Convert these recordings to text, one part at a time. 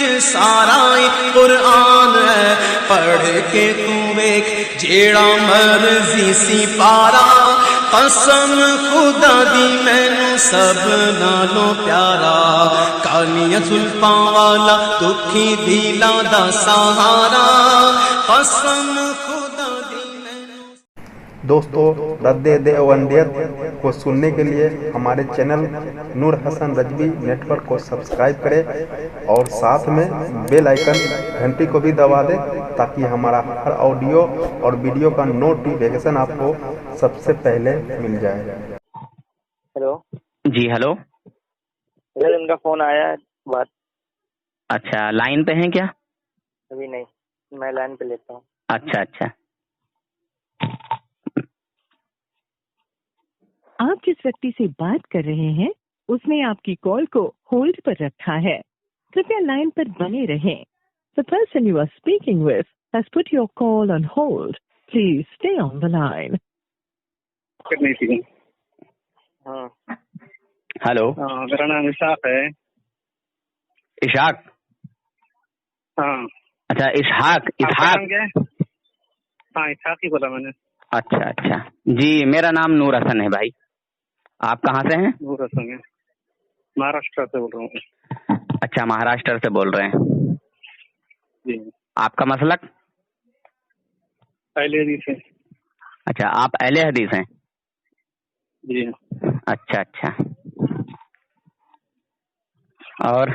وچ سارا قرآن ہے، پڑھ کے تو ویکھ جیڑا مرضی سی پارا، قسم خدا دی مینوں سب نالوں پیارا، کالیاں زلفاں والا دکھی دلاں دا سہارا، قسم خدا دی مینوں۔ دوستو، رد دیوبندیت کو سننے کے لیے ہمارے چینل نور حسن رجوی نیٹ ورک کو سبسکرائب کریں اور ساتھ میں بیل آئیکن گھنٹی کو بھی دبا دیں تاکہ ہمارا ہر آڈیو اور ویڈیو کا نوٹیفیکیشن آپ کو سب سے پہلے مل جائے۔ ہیلو جی ہلو، سر ان کا فون آیا ہے بات؟ اچھا لائن پہ ہیں کیا؟ ابھی نہیں، میں لائن پہ لیتا ہوں۔ اچھا اچھا، آپ جس ویکتی سے بات کر رہے ہیں اس نے آپ کی کال کو ہولڈ پر رکھا ہے، کرپیا لائن پر بنے رہیں۔ The person you are speaking with has put your call on hold. Please stay on the line. ہاں ہلو، میرا نام اشاق ہے۔ اشاق؟ ہاں اچھا اسحاق، آپ کا اسحاق، نام کیا ہے؟ ہاں اسحاق ہی بولا میں نے۔ اچھا اچھا، جی میرا نام نور حسن ہے بھائی، آپ کہاں سے ہیں؟ نور حسن ہے، مہاراشٹر سے بول رہا ہوں۔ اچھا مہاراشٹر سے بول رہے ہیں، جی آپ کا مسلک؟ پہلے بھی سے۔ اچھا آپ اہل حدیث ہیں؟ جی اچھا اچھا، اور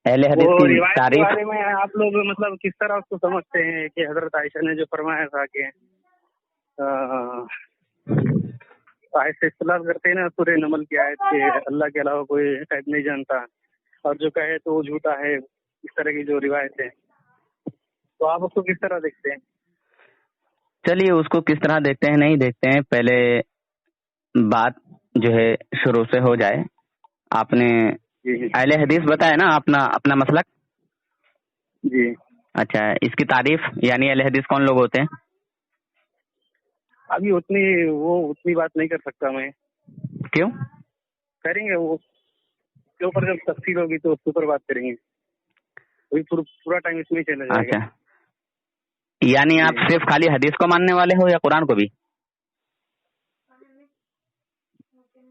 اہل حدیث وہ کی روایت کے تعریف؟ بارے میں آپ لوگ مطلب کس طرح اس کو سمجھتے ہیں کہ حضرت عائشہ نے جو فرمایا تھا کہ ایسے اختلاف کرتے ہیں نا سورہ نمل کی آیت کہ اللہ کے علاوہ کوئی غیب نہیں جانتا اور جو کہے تو وہ جھوٹا ہے، اس طرح کی جو روایت ہے، تو آپ اس کو کس طرح دیکھتے ہیں؟ چلیے اس کو کس طرح دیکھتے ہیں نہیں دیکھتے ہیں، پہلے بات جو ہے شروع سے ہو جائے۔ آپ نے جی اہل حدیث بتایا نا اپنا مسلک؟ جی اچھا اس کی تعریف، یعنی اہل حدیث کون لوگ ہوتے ہیں؟ ابھی اتنی بات نہیں کر سکتا میں۔ کیوں؟ کریں گے وہ کے اوپر جب تفصیل ہوگی تو اس کے اوپر بات کریں گے، وہی پورا ٹائم اس میں چلا جائے گا۔ اچھا یعنی آپ صرف خالی حدیث کو ماننے والے ہو یا قرآن کو بھی؟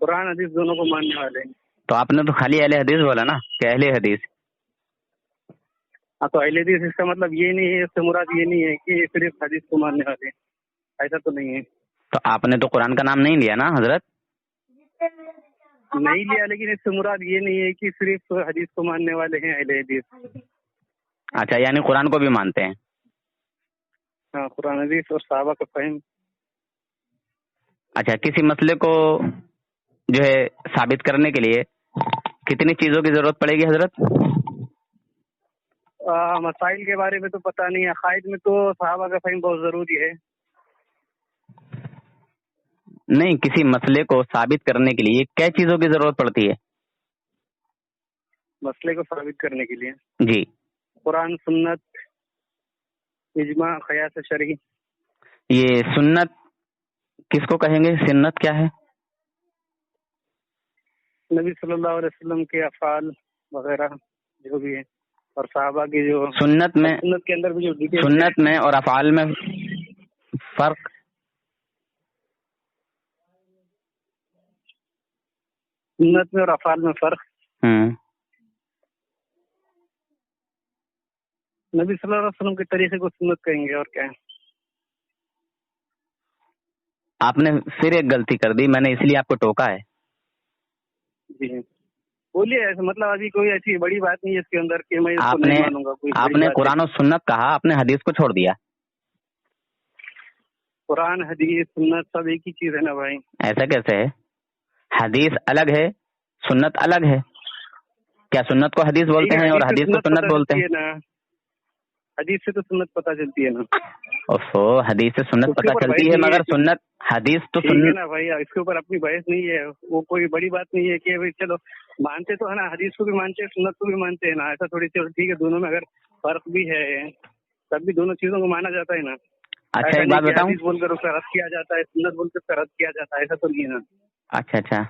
قرآن حدیث دونوں کو ماننے والے ہیں۔ تو آپ نے تو خالی اہل حدیث بولا نا کہ اہل حدیث۔ ہاں تو اہل حدیث اس کا مطلب یہ نہیں ہے، اس سے مراد یہ نہیں ہے کہ صرف حدیث کو ماننے والے ہیں، ایسا تو نہیں ہے۔ تو آپ نے تو قرآن کا نام نہیں لیا نا حضرت؟ نہیں لیا، لیکن اس سے مراد یہ نہیں ہے کہ صرف حدیث کو ماننے والے ہیں اہل حدیث۔ اچھا یعنی قرآن کو بھی مانتے ہیں؟ ہاں قرآن حدیث اور صحابہ کا فہم۔ اچھا کسی مسئلے کو جو ہے ثابت کرنے کے لیے کتنی چیزوں کی ضرورت پڑے گی حضرت؟ مسائل کے بارے میں تو پتہ نہیں، عقائد میں تو صحابہ کا فہم بہت ضروری ہے۔ نہیں، کسی مسئلے کو ثابت کرنے کے لیے کیا چیزوں کی ضرورت پڑتی ہے؟ مسئلے کو ثابت کرنے کے لیے جی قرآن، سنت، اجماع، قیاس شرعی۔ یہ سنت کس کو کہیں گے؟ سنت کیا ہے؟ نبی صلی اللہ علیہ وسلم کے افعال وغیرہ جو بھی ہے، اور صحابہ کی جو سنت کے اندر بھی جو ڈیٹیل، سنت میں اور افعال میں فرق؟ سنت میں اور افعال میں فرق؟ نبی صلی اللہ علیہ وسلم کے طریقے کو سنت کہیں گے، اور کیا ہے؟ آپ نے پھر ایک غلطی کر دی، میں نے اس لیے آپ کو ٹوکا ہے۔ جی بولیے، ایسا مطلب ابھی کوئی ایسی بڑی بات نہیں ہے اس کے اندر کہ میں اس کو نہیں مانوں گا۔ آپ نے قرآن و سنت کہا، آپ نے حدیث کو چھوڑ دیا۔ قرآن، حدیث، سنت سب ایک ہی چیز ہے نا بھائی۔ ایسا کیسے ہے؟ حدیث الگ ہے، سنت الگ ہے۔ کیا سنت کو حدیث بولتے ہیں اور حدیث کو سنت بولتے ہیں؟ حدیث سے تو سنت پتہ چلتی ہے نا۔ حدیث سے سنت پتہ چلتی ہے، مگر سنت حدیث تو سنت نا بھائی، اس کے اوپر اپنی بحث نہیں ہے، وہ کوئی بڑی بات نہیں ہے کہ بھائی چلو مانتے تو ہے نا، حدیث کو بھی مانتے ہیں، سنت کو بھی مانتے ہیں نا، ایسا تھوڑی چلو ٹھیک ہے، دونوں میں اگر فرق بھی ہے تب بھی دونوں چیزوں کو مانا جاتا ہے نا۔ اچھا ایک بات بتاؤں، حدیث بول کر اس کا رد کیا جاتا ہے، سنت بول کر اس کا رد کیا جاتا ہے، ایسا تو نہیں ہے نا۔ اچھا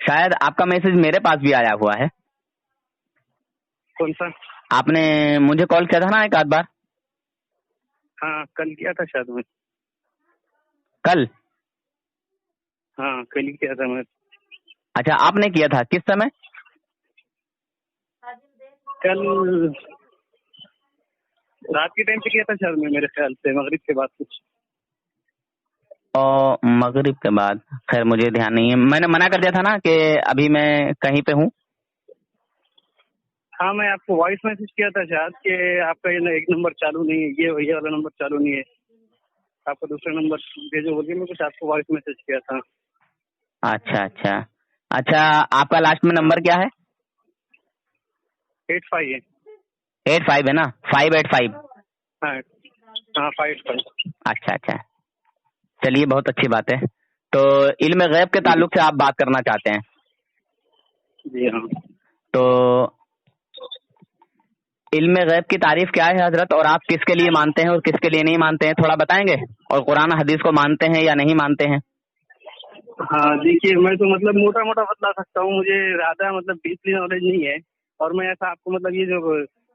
शायद आपका मैसेज मेरे पास भी आया हुआ है। कौन सा? आपने मुझे कॉल किया था ना एक आध बार? हाँ कल किया था शायद मैं। कल? हाँ कल ही किया था मैं। अच्छा, आपने किया था किस समय? कल रात के टाइम पे किया था शायद मैं, मेरे ख्याल से मगरिब के बाद कुछ। और मगरिब के बाद? खैर मुझे ध्यान नहीं है, मैंने मना कर दिया था ना कि अभी मैं कहीं पे हूँ। हाँ मैं आपको वॉइस मैसेज किया था शायद कि आपका ये एक नंबर चालू नहीं है, ये वाला नंबर चालू नहीं है, आपका दूसरा नंबर भेजो बोलिए, मैं कुछ आपको वॉइस मैसेज किया था। अच्छा अच्छा अच्छा, आपका लास्ट में नंबर क्या है? 85 है। 85 है ना? 585? हाँ हाँ 55। अच्छा अच्छा, चलिए बहुत अच्छी बात है। तो इल्म गैब के ताल्लुक से आप बात करना चाहते हैं? जी हाँ। तो इल्म गैब की तारीफ क्या है हजरत, और आप किसके लिए मानते हैं और किसके लिए नहीं मानते हैं, थोड़ा बताएंगे? और कुरान हदीस को मानते हैं या नहीं मानते हैं? हाँ देखिए, मैं तो मतलब मोटा मोटा बतला सकता हूँ, मुझे ज्यादा मतलब डीपली नॉलेज नहीं है। और मैं ऐसा आपको मतलब ये जो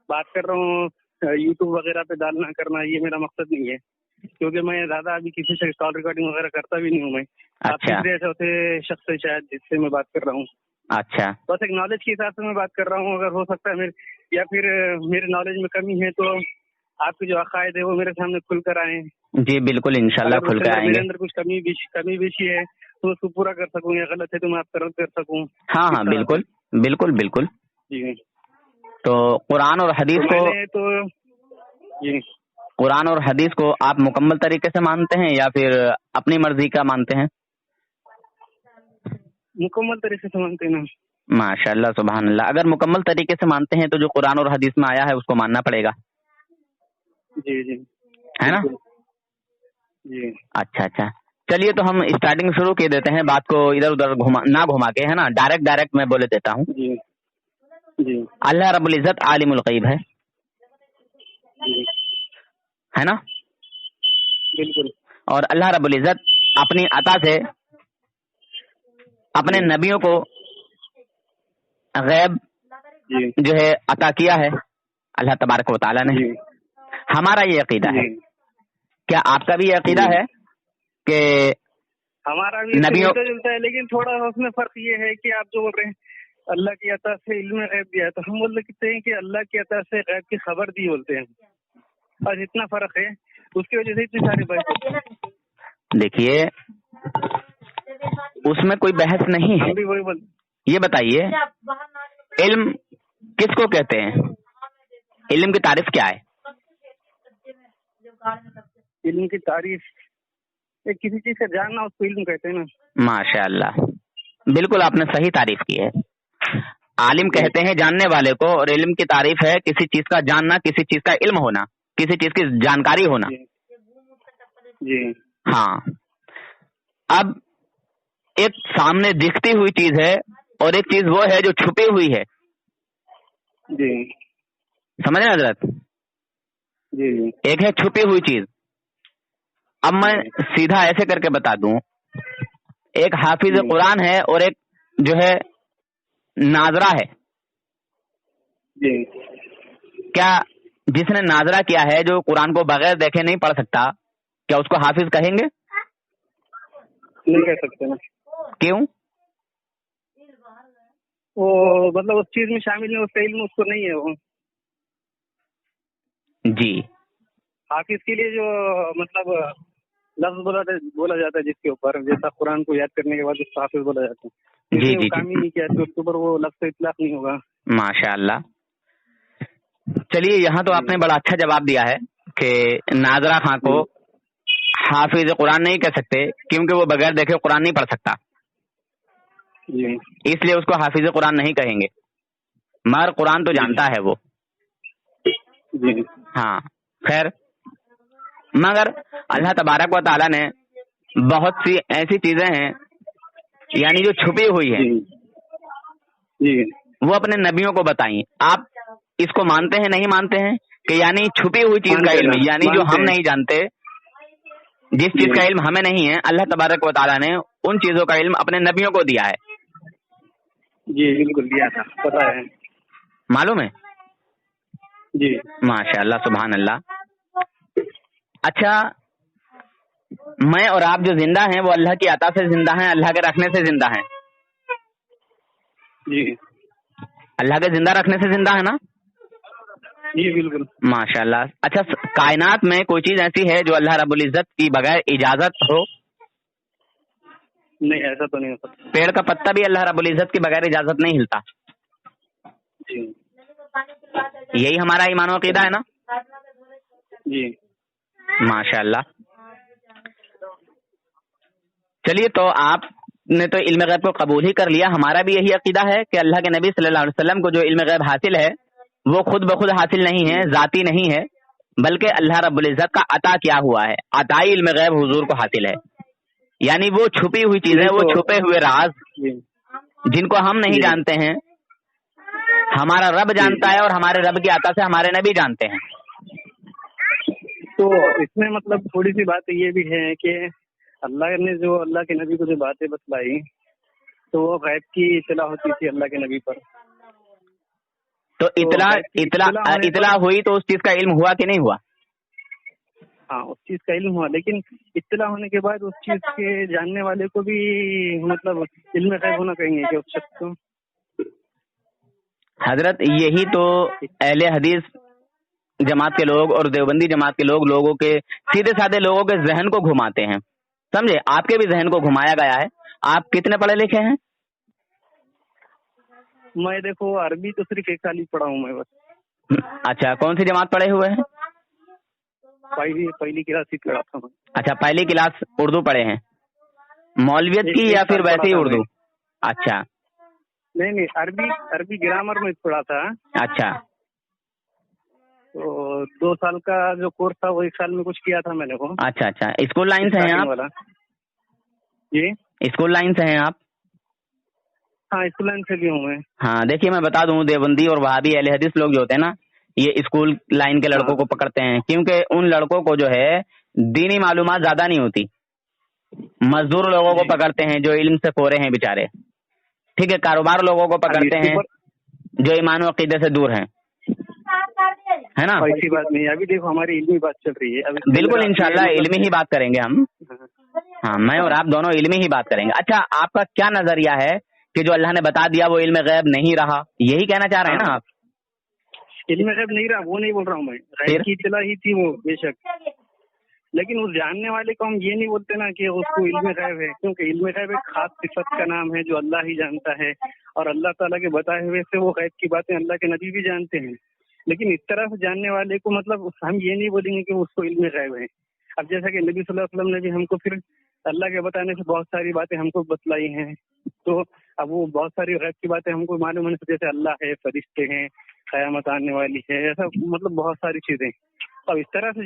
बात कर रहा हूँ यूट्यूब वगैरह पे डालना करना, ये मेरा मकसद नहीं है, क्योंकि मैं ज्यादा अभी किसी से कॉल रिकॉर्डिंग वगैरह करता भी नहीं हूँ मैं। आप अच्छा तीसरे ऐसे होते शख्स है शायद जिससे मैं बात कर रहा हूँ। अच्छा बस एक नॉलेज के हिसाब से मैं बात कर रहा हूँ। अगर हो सकता है मेरे या फिर मेरे नॉलेज में कमी है तो आपके जो अकायद है वो मेरे सामने खुल कर आए। जी बिल्कुल, इंशाल्लाह खुल कर आएंगे। मेरे अंदर कुछ कमी बेशी है तो उसको पूरा कर सकूँ, या गलत है तो मैं आपका रद्द कर सकूँ। हाँ हाँ बिल्कुल बिल्कुल बिल्कुल। जी तो कुरान और हदीस को जी कुरान और हदीस को आप मुकम्मल तरीके से मानते हैं या फिर अपनी मर्जी का मानते हैं? मुकम्मल तरीके से मानते हैं ना। माशाल्लाह सुभान अल्लाह। अगर मुकम्मल तरीके से मानते हैं तो जो कुरान और हदीस में आया है उसको मानना पड़ेगा, जी जी है ना? जी अच्छा अच्छा, चलिए तो हम स्टार्टिंग शुरू कर देते हैं, बात को इधर उधर घुमा के, है ना, डायरेक्ट मैं बोले देता हूँ। जी जी अल्लाह रब्बुल इज्जत आलिमुल गैब है, जी है ना? बिल्कुल। और अल्लाह रब्बुल इज्जत अपनी अता से अपने नबियों को गैब जी जो है अता किया है अल्लाह तबारक व तआला ने। जी हमारा ये अकीदा है, जी। क्या आपका भी ये अकीदा है कि हमारा भी नबियों मिलता जुलता है, लेकिन थोड़ा उसमें फर्क ये है कि आप जो बोल रहे हैं अल्लाह की अता से इल्म गैब दिया है, तो हम बोल सकते हैं कि अल्लाह की अता से गैब की खबर दी बोलते हैं। बस इतना फर्क है, उसकी वजह से इतनी सारी बहस। देखिए उसमें कोई बहस नहीं है। हम भी वही बोल। ये बताइए इल्म किसको कहते हैं? इल्म की तारीफ क्या है? इल्म की तारीफ किसी चीज का जानना, उसको इल्म कहते हैं ना। माशाअल्लाह, बिल्कुल आपने सही तारीफ की है। आलिम कहते हैं जानने वाले को, और इल्म की तारीफ है किसी चीज का जानना, किसी चीज का इल्म होना, किसी चीज की जानकारी होना। जी हाँ, अब एक सामने दिखती हुई चीज है और एक चीज वो है जो छुपी हुई है। जी समझ रहे हजरत? जी जी एक है छुपी हुई चीज। अब मैं सीधा ऐसे करके बता दूं, एक हाफिज कुरान है और एक जो है नाजरा है। जी क्या जिसने नाजरा किया है, जो कुरान को बगैर देखे नहीं पढ़ सकता, क्या उसको हाफिज कहेंगे? नहीं कह सकते ना। क्यों? वो मतलब उस चीज में शामिल है, उसका इल्म उसको नहीं है वो। जी, हाफिज के लिए जो मतलब लफ्ज बोला जाता है जिसके ऊपर, जैसा कुरान को याद करने के बाद उसको हाफिज बोला जाता है। जी जी काम ही नहीं किया तो उसके ऊपर वो लफ्ज इतलाक नहीं होगा। माशाअल्लाह। चलिए, यहाँ तो आपने बड़ा अच्छा जवाब दिया है कि नाजरा खां को हाफिज कुरान नहीं कह सकते क्योंकि वो बगैर देखे कुरान नहीं पढ़ सकता, जी इसलिए उसको हाफिज कुरान नहीं कहेंगे। मगर कुरान तो जानता है वो। जी हाँ खैर, मगर अल्लाह तबारक व तआला ने बहुत सी ऐसी चीजें हैं यानी जो छुपी हुई है, जी वो अपने नबियों को बताई। आप इसको मानते हैं नहीं मानते हैं कि यानी छुपी हुई चीज का इल्म, यानी जो हम नहीं जानते, जिस चीज का इल्म हमें नहीं है, अल्लाह तबारक व तआला ने उन चीजों का इल्म अपने नबियों को दिया है। जी बिल्कुल लिया था, पता है। मालूम है? जी माशाअल्लाह, सुभान अल्लाह। अच्छा, मैं और आप जो जिंदा हैं वो अल्लाह की अता से जिंदा हैं, अल्लाह के रखने से जिंदा हैं। जी अल्लाह के जिंदा रखने से जिंदा है ना? जी बिल्कुल। माशाअल्लाह। अच्छा, कायनात में कोई चीज ऐसी है जो अल्लाह रब्बुल इज्जत की बगैर इजाजत हो? नहीं, ऐसा तो नहीं हो सकता। पेड़ का पत्ता भी अल्लाह रब्बुल इज्जत की बगैर इजाजत नहीं हिलता। जी यही हमारा ईमान व अकीदा है ना? जी माशाअल्लाह। चलिए, तो आपने तो इल्म गैब को कबूल ही कर लिया। हमारा भी यही अकीदा है कि अल्लाह के नबी सल्लल्लाहु अलैहि वसल्लम को जो इल्म गैब हासिल है वो खुद ब खुद हासिल नहीं है, जाती नहीं है, बल्कि अल्लाह रब्बुल इज्जत का अता किया हुआ है। अताई इल्म गैब हुजूर को हासिल है, यानी वो छुपी हुई चीजें, वो छुपे हुए राज जी जिनको हम नहीं जानते हैं, हमारा रब जानता है, और हमारे रब की अता से हमारे नबी जानते हैं। तो इसमें मतलब थोड़ी सी बात ये भी है कि अल्लाह ने जो अल्लाह के नबी को जो बातें बतलाई तो वो गैब की इत्तला होती थी अल्लाह के नबी पर। तो इतला हुई तो उस चीज का इल्म हुआ कि नहीं हुआ? हाँ, उस चीज का इल्म हुआ, लेकिन इत्तला होने के बाद उस चीज के जानने वाले को भी मतलब इल्म गैब होना कहेंगे कि उस शख्स को। हजरत, यही तो अहले हदीस जमात के लोग और देवबंदी जमात के लोग लोगों के, सीधे साधे लोगों के जहन को घुमाते हैं, समझे? आपके भी जहन को घुमाया गया है। आप कितने पढ़े लिखे हैं? मैं देखो अरबी तो सिर्फ एक साल ही पढ़ा हूँ मैं बस। अच्छा, कौन सी जमात पढ़े हुए हैं? पहली क्लास ही पढ़ा था मैं। अच्छा, पहली क्लास उर्दू पढ़े हैं, मौलवियत की या फिर वैसे ही उर्दू? अच्छा नहीं, अरबी ग्रामर में पढ़ा था। अच्छा, तो 2 साल का जो कोर्स था वो 1 साल में कुछ किया था मैंने वो। अच्छा अच्छा। स्कूल लाइन से हैं आप? वाला। जी स्कूल लाइन से हैं आप? हाँ, स्कूल लाइन से भी हूँ मैं। हाँ, देखिए मैं बता दूं, देवबंदी और वहाबी अहले हदीस लोग जो होते हैं ना, ये स्कूल लाइन के लड़कों को पकड़ते हैं, क्योंकि उन लड़कों को जो है दीनी मालूमात ज्यादा नहीं होती। मजदूर लोगों को पकड़ते हैं जो इल्म से कोरे हैं बेचारे, ठीक है। कारोबार लोगों को पकड़ते हैं जो ईमान व अकीदे से दूर हैं, है ना? ऐसी बात नहीं, अभी देखो हमारी इल्मी बात चल रही है। अभी बिल्कुल, इंशाल्लाह इल्मी ही बात करेंगे हम। हाँ, मैं और आप दोनों इल्मी ही बात करेंगे। अच्छा, आपका क्या नजरिया है कि जो अल्लाह ने बता दिया वो इल्म गैब नहीं रहा, यही कहना चाह रहे हैं ना आप? इल्म गैब नहीं रहा वो नहीं बोल रहा हूँ मैं, गैब की इत्तला ही थी वो बेशक, लेकिन उस जानने वाले को हम ये नहीं बोलते ना कि उसको इल्म गैब है, क्योंकि इल्म गैब एक खास सिफत का नाम है जो अल्लाह ही जानता है, और अल्लाह ताला के बताए हुए से वो गैब की बातें अल्लाह के नबी भी जानते हैं। लेकिन इस तरह से जानने वाले को मतलब हम ये नहीं बोलेंगे कि उसको इल्म गैब है। अब जैसा कि नबी सल्लल्लाहु अलैहि वसल्लम ने भी हमको फिर अल्लाह के बताने से बहुत सारी बातें हमको बतलाई हैं, तो अब वो बहुत सारी गैब की बातें हमको मालूम होने से, जैसे अल्लाह है, फरिश्ते हैं, क़यामत आने वाली है, ऐसा मतलब बहुत सारी चीजें। अब इस तरह से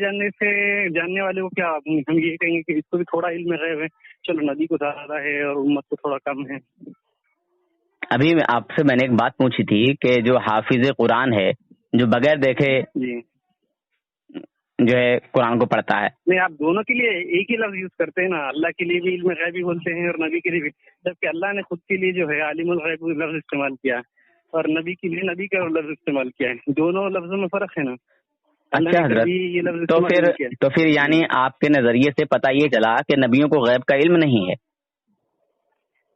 जानने वाले को क्या हम ये कहेंगे कि इसको भी थोड़ा इल्म गैब है, चलो नबी को ज्यादा है और उम्मत को थोड़ा कम है। अभी आपसे मैंने एक बात पूछी थी कि जो हाफिज कुरान है, जो बगैर देखे जी जो है कुरान को पढ़ता है, नहीं, आप दोनों के लिए एक ही लफ्ज यूज करते हैं ना, अल्लाह के लिए भी इल्म गैबी बोलते हैं और नबी के लिए भी, जबकि अल्लाह ने खुद के लिए जो है आलिमुल गैब लफ्ज इस्तेमाल किया और नबी के लिए नबी का लफ्ज इस्तेमाल किया है। दोनों लफ्जों में फर्क है ना। अच्छा हजरत, तो फिर यानी आपके नजरिए से पता ये चला कि नबियों को गैब का इल्म नहीं है।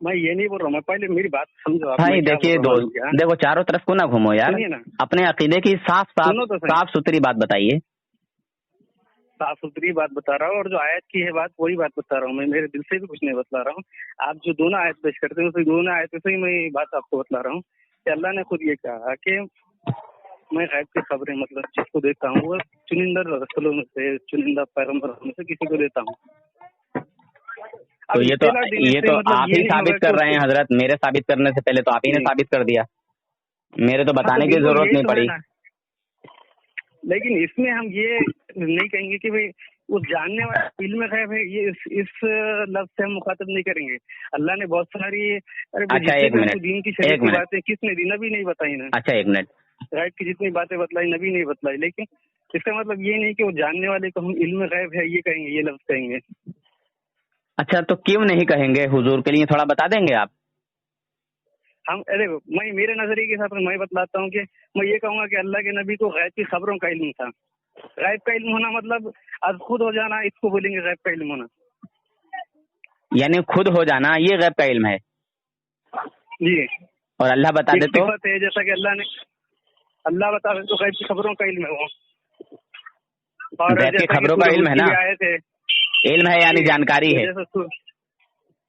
मैं ये नहीं बोल रहा हूँ, मैं पहले मेरी बात समझो आप। भाई देखिए दोस्त, देखो चारों तरफ को ना घूमो यार, अपने अकीदे की साफ सुथरी बात बताइए। साफ सुथरी बात बता रहा हूँ, और जो आयत की है बात वही बात बता रहा हूँ मैं, मेरे दिल से भी कुछ नहीं बतला रहा हूँ। आप जो दोनों आयत पेश करते हैं उस दोनों आयत से ही मैं बात आपको बतला रहा हूँ कि अल्लाह ने खुद ये कहा कि मैं गैब की खबरें मतलब जिसको देता हूँ वो चुनिंदा रसूलों में से, चुनिंदा पैगंबरों में से किसी को देता हूँ। तो ये तो आप ही साबित कर रहे हैं हजरत, मेरे साबित करने से पहले तो आप ही ने साबित कर दिया, मेरे तो बताने की जरूरत नहीं पड़ी। लेकिन इसमें हम ये नहीं कहेंगे कि भाई उस जानने वाला इल्म गैब है, ये इस लफ्ज से हम मुखातब नहीं करेंगे। अल्लाह ने बहुत सारी अच्छा एक मिनट, दीन की शरीयत की बातें किसने दी, नबी नहीं बताई ना। अच्छा एक मिनट, गैब की जितनी बातें बतलाई नबी नहीं बतलाई, लेकिन इसका मतलब ये नहीं कि वो जानने वाले को हम इल्म गैब है ये कहेंगे, ये लफ्ज कहेंगे। अच्छा तो क्यों नहीं कहेंगे हुजूर के लिए थोड़ा बता देंगे आप? हम अरे मैं मेरे नजरिए के हिसाब से मैं बतलाता हूँ कि मैं ये कहूँगा कि अल्लाह के नबी को गैब की खबरों का इल्म था। गैब का इल्म होना मतलब आज खुद हो जाना, इसको बोलेंगे गैब का इल्म होना। यानी खुद हो जाना ये गैब का इल्म है। जी, और अल्लाह बता दे तो? सिफत है, जैसा कि अल्लाह बता दे तो गैब की खबरों का इल्म है वो। और गैब की खबरों का इल्म है ना, इल्म है यानी जानकारी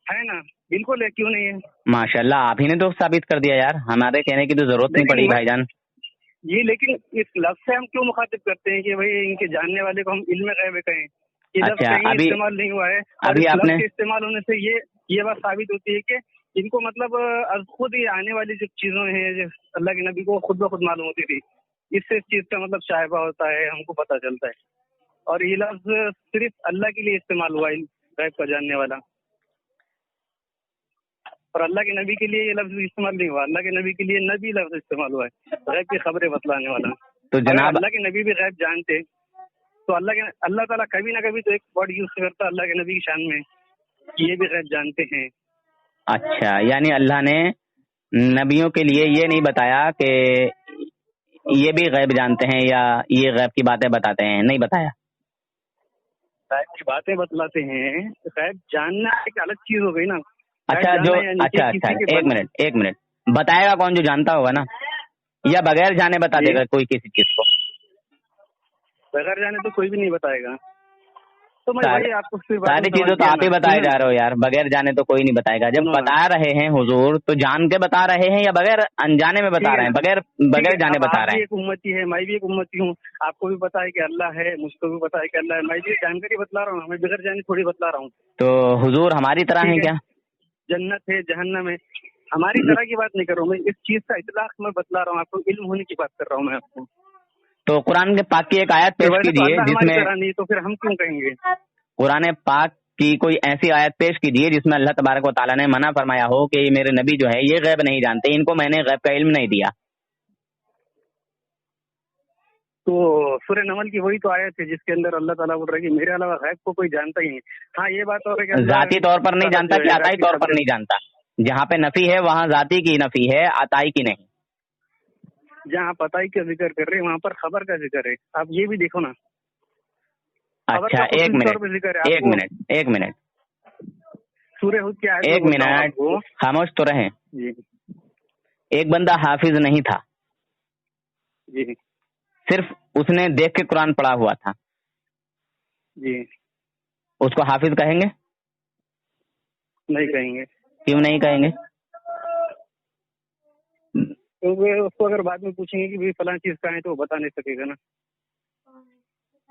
है ना? बिल्कुल है, क्यों नहीं है। माशाल्लाह, आप ही ने तो साबित कर दिया यार, हमारे कहने की तो जरूरत नहीं पड़ी भाईजान। ये लेकिन इस लफ्ज से हम क्यों मुखातिब करते हैं कि भाई इनके जानने वाले को हम इल्म गैब कहें? ये लफ्ज अच्छा, कहीं अभी इस्तेमाल नहीं हुआ है। और अभी इस आपने लफ्ज के इस्तेमाल होने से ये बात साबित होती है कि इनको मतलब खुद ही आने वाली जो चीजों हैं जो अल्लाह के नबी को खुद ब खुद मालूम होती थी, इससे इस चीज का मतलब शायबा होता है, हमको पता चलता है। और ये लफ्ज सिर्फ अल्लाह के लिए इस्तेमाल हुआ है, गैब का जानने वाला, और अल्लाह के नबी के लिए ये लफ्ज इस्तेमाल नहीं हुआ। अल्लाह के नबी के लिए नबी लफ्ज इस्तेमाल हुआ है, गैब की खबरें बतलाने वाला। तो जनाब अल्लाह के नबी भी गैब जानते तो अल्लाह ताला कभी ना कभी तो एक वर्ड यूज करता अल्लाह के नबी की शान में कि ये भी गैब जानते हैं। अच्छा, यानी अल्लाह ने नबियों के लिए ये नहीं बताया कि ये भी गैब जानते हैं या ये गैब की बातें बताते हैं, नहीं बताया। गैब की बातें बतलाते हैं, गैब जानना एक अलग चीज हो गई ना। अच्छा, जो अच्छा एक मिनट बताएगा कौन? जो जानता होगा ना, या बगैर जाने बता देगा कोई किसी चीज को? बगैर जाने तो कोई भी नहीं बताएगा। तो मैं भाई आपको सारी चीजों तो आप ही बताए जा रहे हो यार, बगैर जाने तो कोई नहीं बताएगा। जब बता रहे हैं हुजूर तो जान के बता रहे हैं या बगैर अनजाने में बता रहे हैं? बगैर जाने बता रहे हैं। एक उम्मती है, मैं भी एक उम्मती हूँ, आपको भी पता है कि अल्लाह है, मुझको भी पता है कि अल्लाह है, मैं भी जानकारी बतला रहा हूँ, मैं बगैर जाने थोड़ी बतला रहा हूँ। तो हुजूर हमारी तरह हैं क्या? जन्नत है, जहन्नम है, हमारी तरह की बात नहीं कर रहा हूँ मैं, इस चीज का इतलाक मैं बतला रहा हूँ आपको, इल्म होने की बात कर रहा हूँ मैं आपको। तो कुरान के पाक की एक आयत पेश कीजिए जिसमें, नहीं तो फिर हम क्यों कहेंगे? कुरान पाक की कोई ऐसी आयत पेश कीजिए जिसमें अल्लाह तबारक व तआला ने मना फरमाया हो कि मेरे नबी जो है ये गैब नहीं जानते, इनको मैंने गैब का इल्म नहीं दिया। तो सूरह नमल की वही तो आयत है जिसके अंदर अल्लाह ताला बोल रहा है कि मेरे अलावा गैब को कोई जानता ही नहीं। हाँ, ये बात और है, जाती तौर पर नहीं जानता कि अताई तौर पर नहीं जानता? जहाँ पे नफी है वहाँ जाती की नफी है, अताई की नहीं। जहाँ पताई का जिक्र कर रहे हैं वहाँ पर खबर का जिक्र है, आप ये भी देखो ना। अच्छा, एक मिनट सूरह हुद की आयत, एक मिनट खामोश तो रहें। एक बंदा हाफिज नहीं था जी, सिर्फ उसने देख के कुरान पढ़ा हुआ था जी, उसको हाफिज कहेंगे? नहीं कहेंगे। क्यों नहीं कहेंगे? क्योंकि उसको अगर बाद में पूछेंगे कि भाई फलां चीज कहाँ है तो वो बता नहीं सकेगा ना।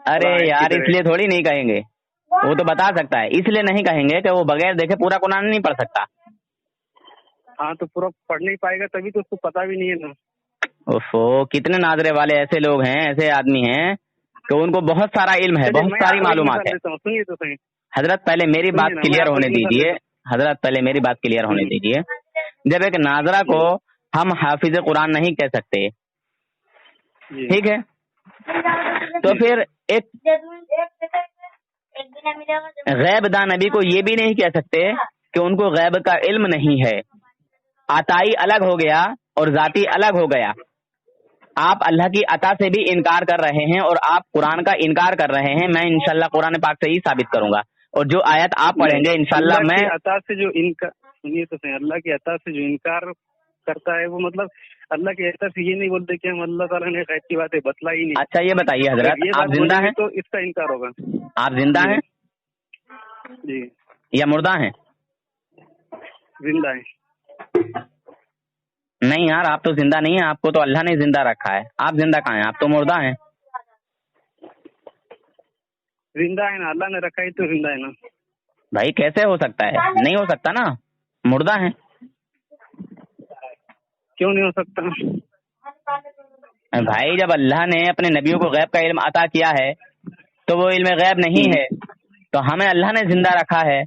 अरे यार, इसलिए थोड़ी नहीं कहेंगे, वो तो बता सकता है, इसलिए नहीं कहेंगे कि वो बगैर देखे पूरा कुरान नहीं पढ़ सकता। हाँ, तो पूरा पढ़ नहीं पाएगा तभी तो उसको पता भी नहीं है ना। ओफो, कितने नाजरे वाले ऐसे लोग हैं, ऐसे आदमी हैं कि उनको बहुत सारा इल्म है, बहुत सारी मालूमात है। सुनिए तो सही हजरत, पहले मेरी बात क्लियर होने दीजिए। हजरत, पहले मेरी बात क्लियर होने दीजिए। जब एक नाजरा को हम हाफिज कुरान नहीं कह सकते, ठीक है, तो फिर एक गैबदा नबी को ये भी नहीं कह सकते कि उनको गैब का इल्म नहीं है। अताई अलग हो गया और जाती अलग हो गया। आप अल्लाह की अता से भी इनकार कर रहे हैं और आप कुरान का इनकार कर रहे हैं। मैं इंशाल्लाह कुरान पाक से ही साबित करूंगा, और जो आयत आप पढ़ेंगे इंशाल्लाह मैं अता से जो इनकार, सुनिए तो सही, अल्लाह की अता से जो इनकार करता है वो मतलब अल्लाह की अता से ये नहीं बोलते कि हम अल्लाह ताला ने गैब की बातें बतलाई नहीं। अच्छा, ये बताइए हजरत, आप जिंदा हैं? तो इसका इनकार होगा। आप जिंदा हैं जी, या मुर्दा हैं? जिंदा है। नहीं यार, आप तो जिंदा नहीं है, आपको तो अल्लाह ने जिंदा रखा है। आप जिंदा कहाँ हैं? आप तो मुर्दा हैं। जिंदा है ना, अल्लाह ने रखा है तो जिंदा है ना। भाई कैसे हो सकता है? नहीं हो सकता ना, मुर्दा है। क्यों नहीं हो सकता? भाई जब अल्लाह ने अपने नबियों को गैब का इल्म अता किया है तो वो इल्म गैब नहीं है, तो हमें अल्लाह ने जिंदा रखा है।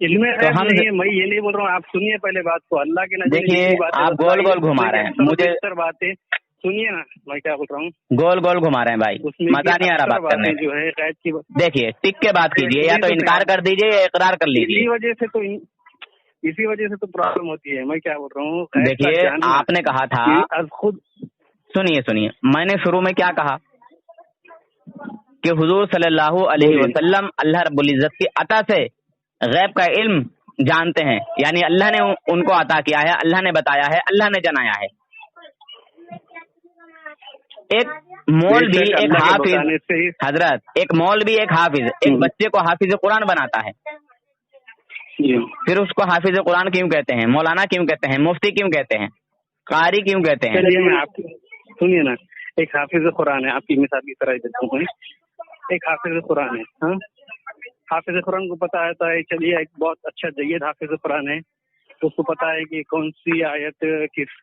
इल्म गैब नहीं है, मैं ये नहीं बोल रहा हूँ। आप सुनिए पहले बात को। अल्लाह के नबी, देखिए आप गोल गोल घुमा रहे हैं मुझे। बातें सुनिए ना, मैं क्या बोल रहा हूँ। गोल गोल घुमा रहे हैं भाई, मजा नहीं आ रहा बात करने जो है गैब की। देखिए टिक के बात कीजिए, या तो इनकार कर दीजिए या इकरार कर लीजिए। इसी वजह से तो इसी वजह से तो प्रॉब्लम होती है। मैं क्या बोल रहा हूँ, गैब का देखिए जानना आपने कहा था, कि अब खुद सुनिए मैंने शुरू में क्या कहा कि हुजूर सल्लल्लाहु अलैहि बोलिए। वसल्लम अल्लाह रब्बुल इज्जत की अता से गैब का इल्म जानते हैं, यानी अल्लाह ने उनको अता किया है, अल्लाह ने बताया है, अल्लाह ने जनाया है। एक मौलवी, बेशक एक अल्लाह के हाफिज, बताने से ही हजरत, एक मौलवी, एक हाफिज, एक बच्चे को हाफिज कुरान बनाता है, जी। फिर उसको हाफिज कुरान क्यों कहते हैं, मौलाना क्यों कहते हैं, मुफ्ती क्यों कहते हैं, कारी क्यों कहते हैं? चलिए मैं आप सुनिए ना, एक हाफिज कुरान है, आपकी मिसाल की तरह देता हूँ। एक हाफिज कुरान है, हाँ, हाफिज कुरान को पता है, चलिए एक बहुत अच्छा जय्यद हाफिज कुरान है, उसको पता है कि कौन सी आयत किस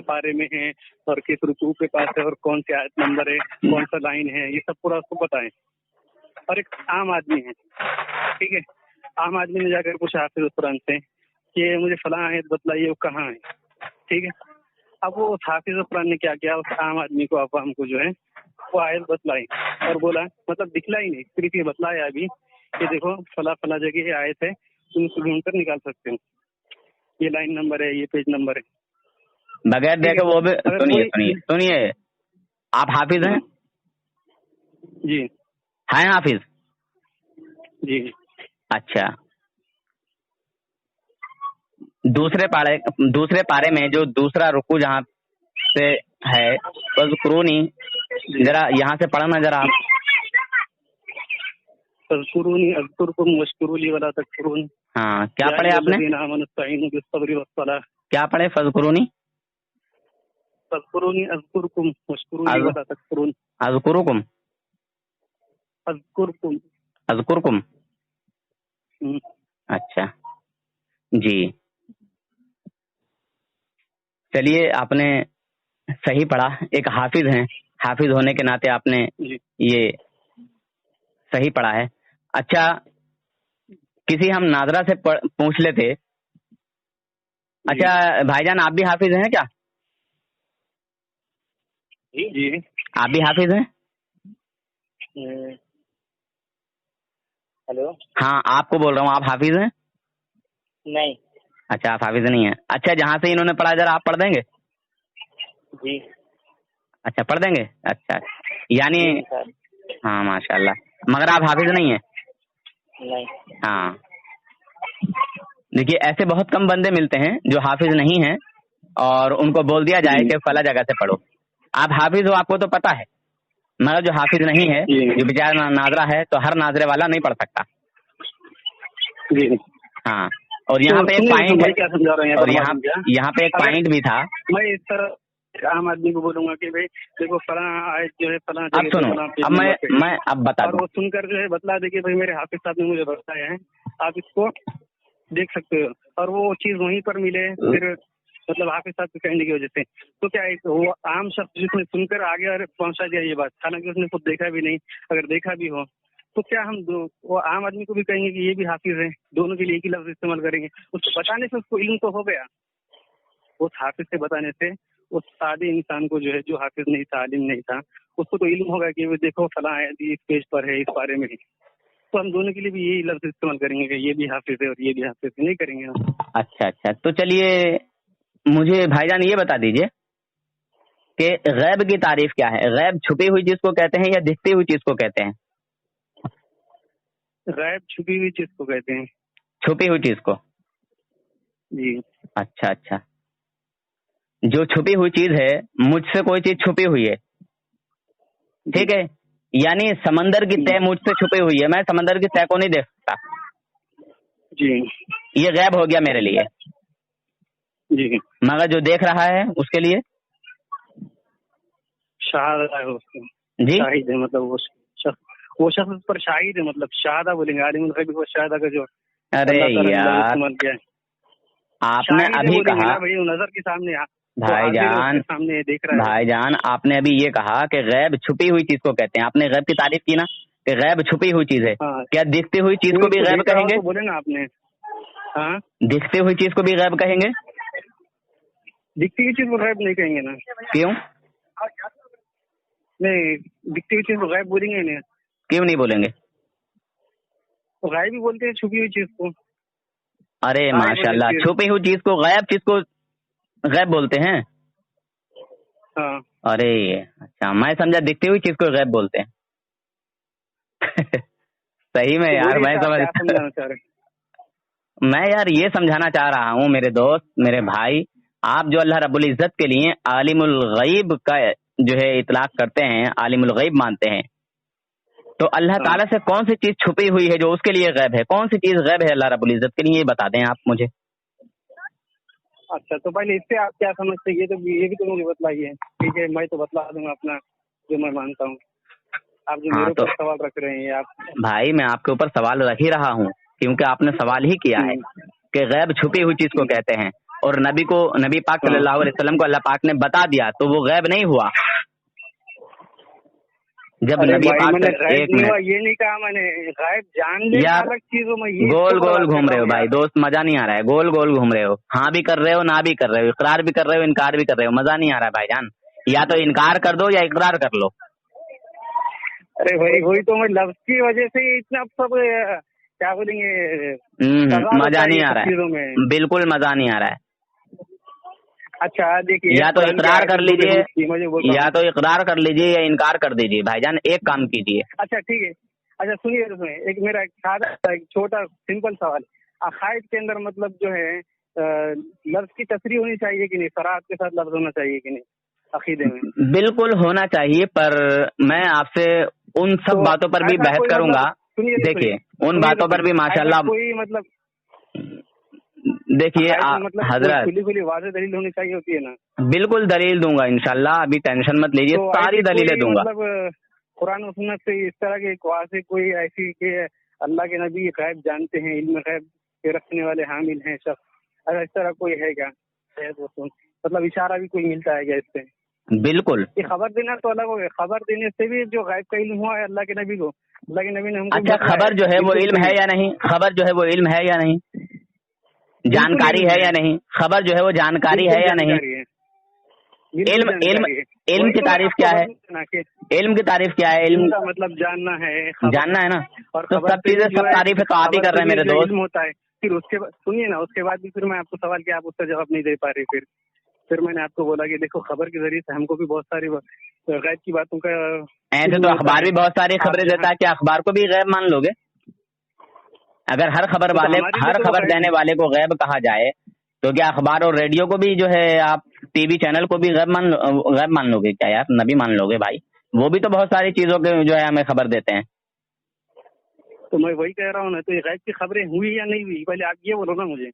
पारे में है और किस रुकू के पास है और कौन सी आयत नंबर है, कौन सा लाइन है, ये सब पूरा उसको पता है। और एक आम आदमी है, ठीक है, आम आदमी ने जाकर पूछा हाफिज कुरान से कि मुझे फलां आयत बतलाइए, वो कहाँ है, ठीक है। अब वो उस हाफिज कुरान ने क्या किया, उस आम आदमी को, अवाम को जो है वो आयत बतलाई और बोला, मतलब दिखलाई नहीं, सिर्फ ये बतलाया अभी कि देखो फला फला जगह ये आयत है, तुम उसको ढूंढ कर निकाल सकते हो, ये लाइन नंबर है, ये पेज नंबर है, बगैर देखे वो भी। सुनिए आप हाफिज हैं? जी हैं हाफिज? जी। अच्छा, दूसरे पारे में जो दूसरा रुकू जहाँ से है, बस कुरूनी, जरा यहाँ से पढ़ना जरा आप। फज़कुरूनी अज़कुरकुम वश्कुरूली वला तकफुरून। हाँ, क्या पढ़े आपने? क्या पढ़े? फज़कुरूनी फज़कुरूनी अज़कुरकुम वश्कुरूली वला तकफुरून। अज़कुरुकुम अज़कुरकुम। अज़कुरकुम। अच्छा जी, चलिए आपने सही पढ़ा, एक हाफिज हैं, हाफिज होने के नाते आपने ये सही पढ़ा है। अच्छा, किसी हम नाजरा से पूछ लेते। अच्छा भाईजान, आप भी हाफिज हैं क्या? जी, आप भी हाफिज हैं? हेलो, हाँ, आपको बोल रहा हूँ, आप हाफिज हैं? नहीं। अच्छा, आप हाफिज नहीं है। अच्छा, जहाँ से इन्होंने पढ़ा जरा आप पढ़ देंगे? जी। अच्छा, पढ़ देंगे। अच्छा, यानी हाँ माशाल्लाह, मगर आप हाफिज नहीं है? नहीं। हाँ, देखिए ऐसे बहुत कम बंदे मिलते हैं जो हाफिज नहीं हैं और उनको बोल दिया जाए कि फला जगह से पढ़ो। आप हाफिज हो, आपको तो पता है, मगर जो हाफिज नहीं है, जो बेचारा नाजरा है, तो हर नाजरे वाला नहीं पढ़ सकता। जी। हाँ, और यहाँ पे एक पॉइंट है, क्या समझा रहे हैं, और यहाँ पे एक पॉइंट भी था। मैं इस तरह आम आदमी को बोलूंगा कि भाई देखो फला आयत जो है फला, अब सुनो, अब मैं अब बता और वो सुनकर जो है बतला दे कि भाई मेरे हाफिज साहब ने मुझे बताया है, आप इसको देख सकते हो, और वो चीज वहीं पर मिले, फिर मतलब हाफिज साहब के कहने की वजह से, तो क्या है, वो आम शख्स जिसने सुनकर आगे और पहुंचा दिया ये बात, हालांकि उसने खुद देखा भी नहीं, अगर देखा भी हो तो क्या हम वो आम आदमी को भी कहेंगे कि ये भी हाफिज है, दोनों के लिए एक ही लफ्ज इस्तेमाल करेंगे। उसको बताने से उसको इल्म तो हो गया, उस हाफिज से बताने से उस सादे इंसान को जो है, जो हाफिज नहीं था, आलिम नहीं था, उसको तो इल्म होगा कि वो देखो फला आयत इस पेज पर है, इस बारे में है, तो हम दोनों के लिए भी यही लफ्ज इस्तेमाल करेंगे कि ये भी हाफिज है और ये भी हाफिज है, नहीं करेंगे हम। अच्छा, तो चलिए मुझे भाईजान ये बता दीजिए कि गैब की तारीफ क्या है? गैब छुपी हुई चीज को कहते हैं या दिखती हुई चीज को कहते हैं? गैब छुपी हुई चीज को कहते हैं। छुपी हुई चीज को? जी। अच्छा, जो छुपी हुई चीज है, मुझसे कोई चीज छुपी हुई है, ठीक है, यानी समंदर की तह मुझसे छुपी हुई है, मैं समंदर की तह को नहीं देख सकता जी, ये गैब हो गया मेरे लिए। जी, मगर जो देख रहा है उसके लिए शाहिद है उसको, जी, शाहिद है, मतलब वो शख्स पर शाहिद है, मतलब शाहदा बोलेंगे, आलिमुल गैब को शाहदा का जो अरे यार इस्तेमाल किया है, आपने अभी कहा, भाई नजर के सामने, भाईजान सामने देख रहा है, भाईजान आपने अभी ये कहा कि गैब छुपी हुई चीज को कहते हैं, आपने गैब की तारीफ की ना कि गैब छुपी हुई चीज है। हाँ। क्या दिखती हुई चीज को भी गैब कहेंगे? बोले ना आपने, हाँ, दिखती हुई चीज को भी गैब कहेंगे? दिखती हुई चीज को गैब नहीं कहेंगे ना। क्यों नहीं, दिखती हुई चीज को गैब बोलेंगे नहीं। क्यों नहीं बोलेंगे? तो गायब भी बोलते हैं छुपी हुई चीज को। अरे माशाल्लाह, छुपी हुई चीज को गैब, चीज को गैब बोलते हैं। हाँ अरे अच्छा, मैं समझा दिखती हुई चीज को गैब बोलते हैं। सही में यार, मैं समझ मैं यार ये समझाना चाह रहा हूँ मेरे दोस्त, मेरे भाई, आप जो अल्लाह रब्बुल इज्जत के लिए आलिमुल गैब का जो है इतलाक करते हैं, आलिमुल गैब मानते हैं, तो अल्लाह ताला से कौन सी चीज छुपी हुई है जो उसके लिए गैब है? कौन सी चीज गैब है अल्लाह रब्बुल इज्जत के लिए, ये बता दें आप मुझे। अच्छा, तो पहले इससे आप क्या समझते हैं, ये भी तो मुझे बतलाइए। ठीक है, मैं तो बतला दूंगा अपना जो मैं मानता हूँ। आप जो मेरे ऊपर सवाल रख रहे हैं आप। भाई मैं आपके ऊपर सवाल रख ही रहा हूँ, क्योंकि आपने सवाल ही किया है कि गैब छुपी हुई चीज को कहते हैं, और नबी पाक सल्लल्लाहु अलैहि वसल्लम को अल्लाह पाक ने बता दिया, तो वो गैब नहीं हुआ। जब नबी पाक एक मिनट, ये नहीं कहा मैंने, गैब जान ले अलग चीजों में। ये गोल गोल घूम रहे हो भाई दोस्त, मजा नहीं आ रहा है। गोल गोल घूम रहे हो, हाँ भी कर रहे हो, ना भी कर रहे हो, इकरार भी कर रहे हो, इनकार भी कर रहे हो, मजा नहीं आ रहा है भाईजान। या तो इनकार कर दो या इकरार कर लो। अरे भाई वही तो, मैं लफ्ज की वजह से इतना सब क्या बोलेंगे, मजा नहीं आ रहा है, बिल्कुल मजा नहीं आ रहा है। अच्छा देखिए, या तो इकरार कर लीजिए, या तो इकरार कर लीजिए या इनकार कर दीजिए भाईजान, एक काम कीजिए। अच्छा ठीक है, अच्छा सुनिए, एक मेरा एक छोटा सिंपल सवाल, अकायद के अंदर मतलब जो है लफ्ज की तशरीह होनी चाहिए कि नहीं, सराहत के साथ लफ्ज होना चाहिए कि नहीं अकीदे में? बिल्कुल होना चाहिए, पर मैं आपसे उन सब बातों पर भी बहस करूंगा। देखिए उन बातों पर भी माशाल्लाह, कोई मतलब देखिए हजरत, खुली वाज़ेह दलील होनी चाहिए होती है ना। बिल्कुल दलील दूंगा इंशाल्लाह, अभी टेंशन मत लीजिए, तो सारी दलीलें दूंगा। मतलब कुरान और सुन्नत से इस तरह के वाज़ेह कोई ऐसी कि अल्लाह के नबी गैब जानते हैं, इल्म गैब के रखने वाले हामिल हैं शख्स, अगर इस तरह कोई है क्या? मतलब इशारा भी कोई मिलता है क्या इससे? बिल्कुल। ये खबर देना तो अलग हो गया, खबर देने से भी जो गैब का इल्म हुआ है अल्लाह के नबी को, अल्लाह के नबी ने हमको। अच्छा, खबर जो है वो इल्म है या नहीं? खबर जो है वो इल्म है या नहीं? जानकारी है या नहीं? खबर जो है वो जानकारी है या नहीं? इल्म की तारीफ क्या है? इल्म की तारीफ क्या है? इल्म का मतलब जानना है ना। और तो सब चीजें, सब तारीफ तो आप ही कर रहे हैं मेरे दोस्त। होता है, फिर उसके बाद सुनिए ना, उसके बाद भी फिर मैं आपको सवाल किया, आप उसका जवाब नहीं दे पा रहे। फिर मैंने आपको बोला कि देखो, खबर के जरिए से हमको भी बहुत सारी गैब की बातों का, ऐसे तो अखबार भी बहुत सारी खबरें देता है, क्या अखबार को भी गैब मान लोगे? अगर हर खबर देने वाले को गैब कहा जाए, तो क्या अखबार और रेडियो को भी जो है, आप टीवी चैनल को भी गैब मान लोगे क्या यार? नबी मान लोगे भाई? वो भी तो बहुत सारी चीजों के जो है हमें खबर देते हैं। तो मैं वही कह रहा हूँ ना, तो ये गैब की खबरें हुई या नहीं हुई, पहले आप ये बोलो ना मुझे।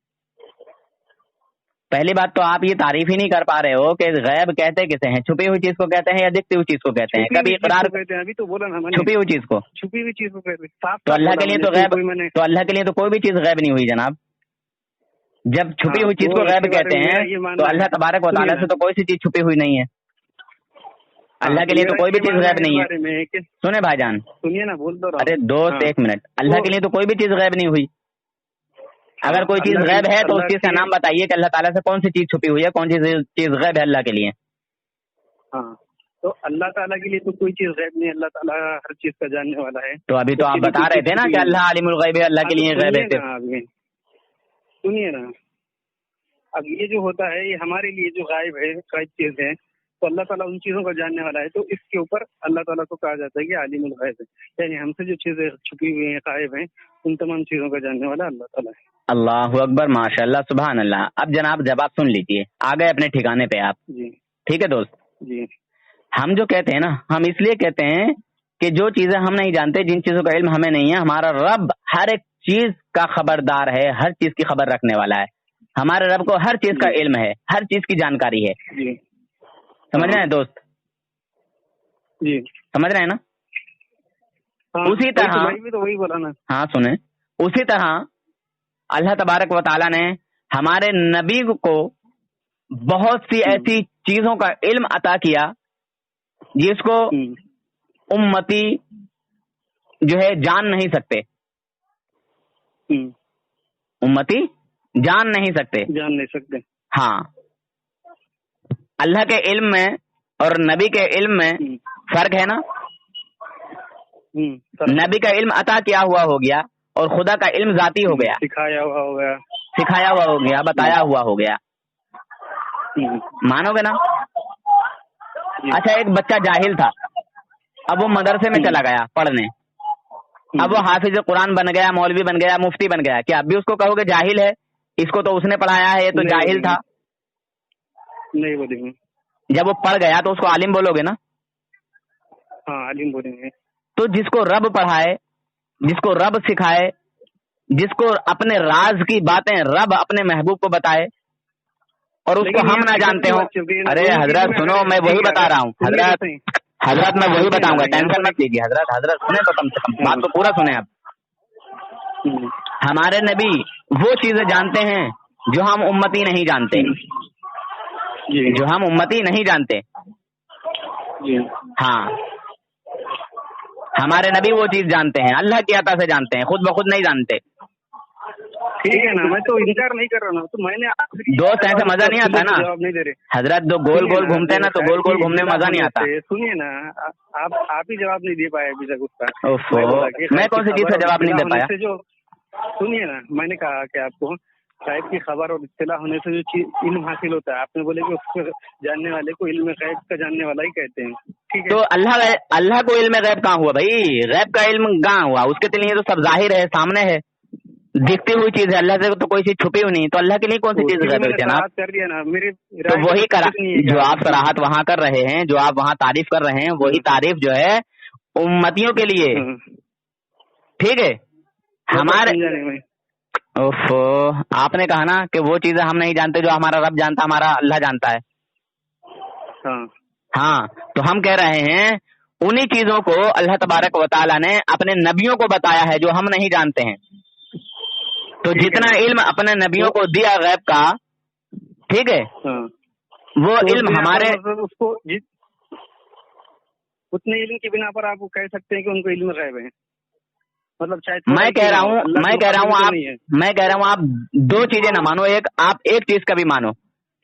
पहली बात तो आप ये तारीफ ही नहीं कर पा रहे हो कि गैब कहते किसे हैं, छुपी हुई चीज को कहते हैं या दिखती हुई चीज को कहते हैं? कभी इकरार कहते हैं, अभी तो बोला ना मैंने, छुपी हुई चीज को कहते हैं। तो अल्लाह के लिए तो गैब, तो अल्लाह के लिए तो कोई भी चीज गैब नहीं हुई जनाब। जब छुपी हुई चीज को गैब कहते हैं, तो अल्लाह तबारक व तआला से तो कोई सी चीज छुपी हुई नहीं है। अल्लाह के लिए तो कोई भी चीज गैब नहीं है। सुने भाईजान, सुनिए ना, बोल दो। अरे दोस्त एक मिनट, अल्लाह के लिए तो कोई भी चीज गैब नहीं हुई। अगर कोई चीज गैब है तो उस चीज का नाम बताइए कि अल्लाह ताला से कौन सी चीज छुपी हुई है, कौन सी चीज गैब है अल्लाह के लिए। हाँ, तो अल्लाह ताला के लिए तो कोई चीज गैब नहीं, अल्लाह ताला हर चीज का जानने वाला है। तो अभी तो आप बता रहे थे ना कि अल्लाह आलिमुल गैब है, अल्लाह के लिए गैब है। सुनिए ना, अब ये जो होता है, ये हमारे लिए जो गायब है, गैब चीज है, तो अल्लाह ताला उन चीजों का जानने वाला है। तो इसके ऊपर अल्लाह ताला को कहा जाता है कि आलिमुल गैब है, यानी हमसे जो चीजें छुपी हुई हैं, गायब हैं, उन तमाम चीजों का जानने वाला अल्लाह ताला है। अल्लाहु अकबर, माशाअल्लाह, सुभान अल्लाह। अब जनाब जवाब सुन लीजिए, आ गए अपने ठिकाने पे आप जी। ठीक है दोस्त जी। हम जो कहते हैं ना, हम इसलिए कहते हैं कि जो चीजें हम नहीं जानते, जिन चीजों का इल्म हमें नहीं है, हमारा रब हर एक चीज का खबरदार है, हर चीज की खबर रखने वाला है। हमारे रब को हर चीज का इल्म है, हर चीज की जानकारी है जी। समझ रहे हैं दोस्त? जी समझ रहे हैं ना? हाँ, उसी तरह भी तो वही बोला ना। हाँ सुने, उसी तरह अल्लाह तबारक व तआला ने हमारे नबी को बहुत सी ऐसी चीजों का इल्म अता किया जिसको उम्मती जो है जान नहीं सकते, उम्मती जान नहीं सकते। हाँ, अल्लाह के इल्म में और नबी के इल्म में फर्क है ना। नबी का इल्म अता किया हुआ हो गया और खुदा का इल्म जाती हो गया, सिखाया हुआ हो गया। सिखाया हुआ हो गया, बताया हुआ हो गया, मानोगे ना? अच्छा, एक बच्चा जाहिल था, अब वो मदरसे में चला गया पढ़ने, अब वो हाफिज कुरान बन गया, मौलवी बन गया, मुफ्ती बन गया, क्या अब भी उसको कहोगे जाहिल है? इसको तो उसने पढ़ाया है, ये तो जाहिल था। नहीं बोलेंगे। जब वो पढ़ गया तो उसको आलिम बोलोगे ना? हाँ, आलिम बोलेंगे। तो जिसको रब पढ़ाए, जिसको रब सिखाए, जिसको अपने राज की बातें रब अपने महबूब को बताए और उसको हम ना जानते हो। अरे हजरत सुनो, मैं वही बता रहा हूँ हजरत मैं वही बताऊंगा, टेंशन मत लीजिए हजरत सुने तो कम से कम बात तो पूरा सुने आप। हमारे नबी वो चीजें जानते हैं जो हम उम्मती नहीं जानते, जो हम उम्मती नहीं जानते। हाँ, हमारे नबी वो चीज जानते हैं, अल्लाह की अता से जानते हैं, खुद ब खुद नहीं जानते। ठीक है ना, मैं तो इनकार नहीं कर रहा ना, तो मैंने दोस्त ऐसे मजा नहीं आता ना जवाब नहीं दे रहे हजरत, जो गोल गोल घूमते हैं ना, तो गोल गोल घूमने में मजा नहीं आता। सुनिए ना, आप ही जवाब नहीं दे पाए अभी तक उसका। मैं कौन सी चीज का जवाब नहीं दे पाया? सुनिए ना, मैंने कहा कि आपको गैब की खबर और इत्तला होने से जो चीज इल्म हासिल होता है, आपने बोले कि उसको जानने वाले को इल्म गैब का जानने वाला ही कहते हैं। ठीक है, तो अल्लाह को इल्म गैब कहाँ हुआ भाई? गैब का इल्म कहाँ हुआ? उसके लिए तो सब जाहिर है, सामने है, दिखती हुई चीज है। अल्लाह से तो कोई चीज छुपी हुई नहीं, तो अल्लाह के लिए कौन सी चीज गैब है जनाब? कर दिया ना मेरे, तो वही जो आप सराहत वहाँ कर रहे हैं, जो आप वहाँ तारीफ कर रहे हैं, वही तारीफ जो है उम्मतियों के लिए, ठीक है? हमारे ओफो, आपने कहा ना कि वो चीजें हम नहीं जानते जो हमारा रब जानता, हमारा अल्लाह जानता है। हाँ, तो हम कह रहे हैं उन्हीं चीजों को अल्लाह तबारक व तआला ने अपने नबियों को बताया है जो हम नहीं जानते हैं। तो जितना इल्म अपने नबियों को दिया गैब का, ठीक है, वो इल्म हमारे उसको उतने इल्म की बिना पर आप कह सकते हैं कि उनको इल्म गैब है, मतलब शायद मैं कह रहा हूँ आप दो चीजें ना मानो, एक आप एक चीज का भी मानो,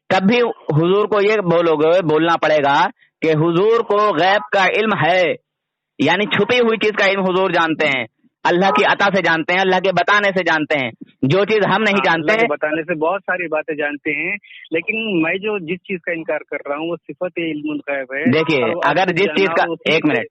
तब भी हुजूर को ये बोलना पड़ेगा कि हुजूर को गैब का इल्म है, यानी छुपी हुई चीज का इल्म हुजूर जानते हैं, अल्लाह की अता से जानते हैं, अल्लाह के बताने से जानते हैं, जो चीज हम नहीं जानते हैं। बताने से बहुत सारी बातें जानते हैं, लेकिन मैं जो जिस चीज का इनकार कर रहा हूँ वो सिफत इल्मुल गैब है। देखिए, अगर जिस चीज का, एक मिनट,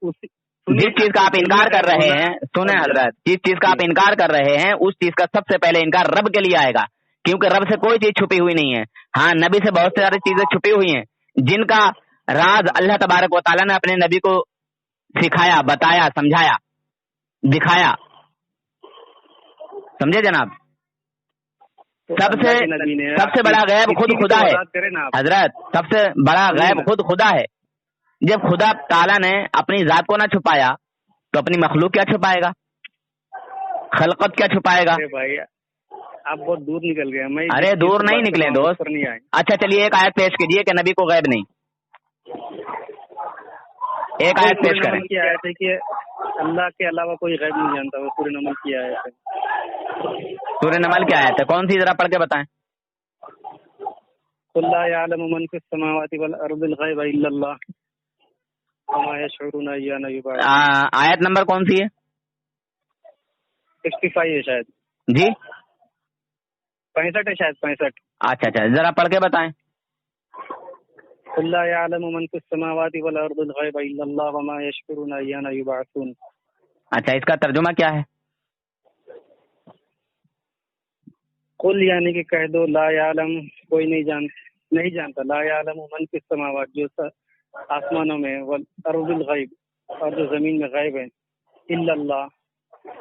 जिस चीज का आप इनकार कर रहे हैं, सुने हजरत, जिस चीज का आप इनकार कर रहे हैं उस चीज का सबसे पहले इनकार रब के लिए आएगा, क्योंकि रब से कोई चीज छुपी हुई नहीं है। हाँ, नबी से बहुत सारी चीजें छुपी हुई हैं जिनका राज अल्लाह तबारक व तआला ने अपने नबी को सिखाया, बताया, समझाया, दिखाया, समझे जनाब? सबसे बड़ा गैब खुद खुदा है हजरत, सबसे बड़ा गैब खुद खुदा है। जब खुदा ताला ने अपनी जात को ना छुपाया तो अपनी मखलूक क्या छुपाएगा, खलकत क्या छुपाएगा? अरे भाई आप बहुत दूर निकल गए। अरे दूर नहीं निकले दोस्त। अच्छा चलिए एक आयत पेश कीजिए कि नबी को गैब नहीं, एक आयत पेश करें। की आयत है कि अल्लाह के अलावा कोई गैब नहीं जानता, वो सूरह नमल की आयत है। सूरह नमल की आयत है, कौन सी, जरा पढ़ के बताएं। कुल ला यअलमु मन फिस समावाति वल अर्दिल गैब इल्लल्लाह वमा यशउरुना अय्याना युबअसून। आयत नंबर कौन सी है? 65 है शायद जी, 65 है शायद, 65। अच्छा, जरा पढ़ के बताएं। कुल ला यअलमु मन फिस समावाति वल अर्दिल गैब इल्लल्लाह वमा यशउरुना अय्याना युबअसून। अच्छा, इसका तर्जुमा क्या है? कुल यानी कि कह दो, ला यालम कोई नहीं जानता, ला यालम मन फिस समावात जो आसमानों में, वल अर्दिल गैब और जो जमीन में गैब है, इल्लल्लाह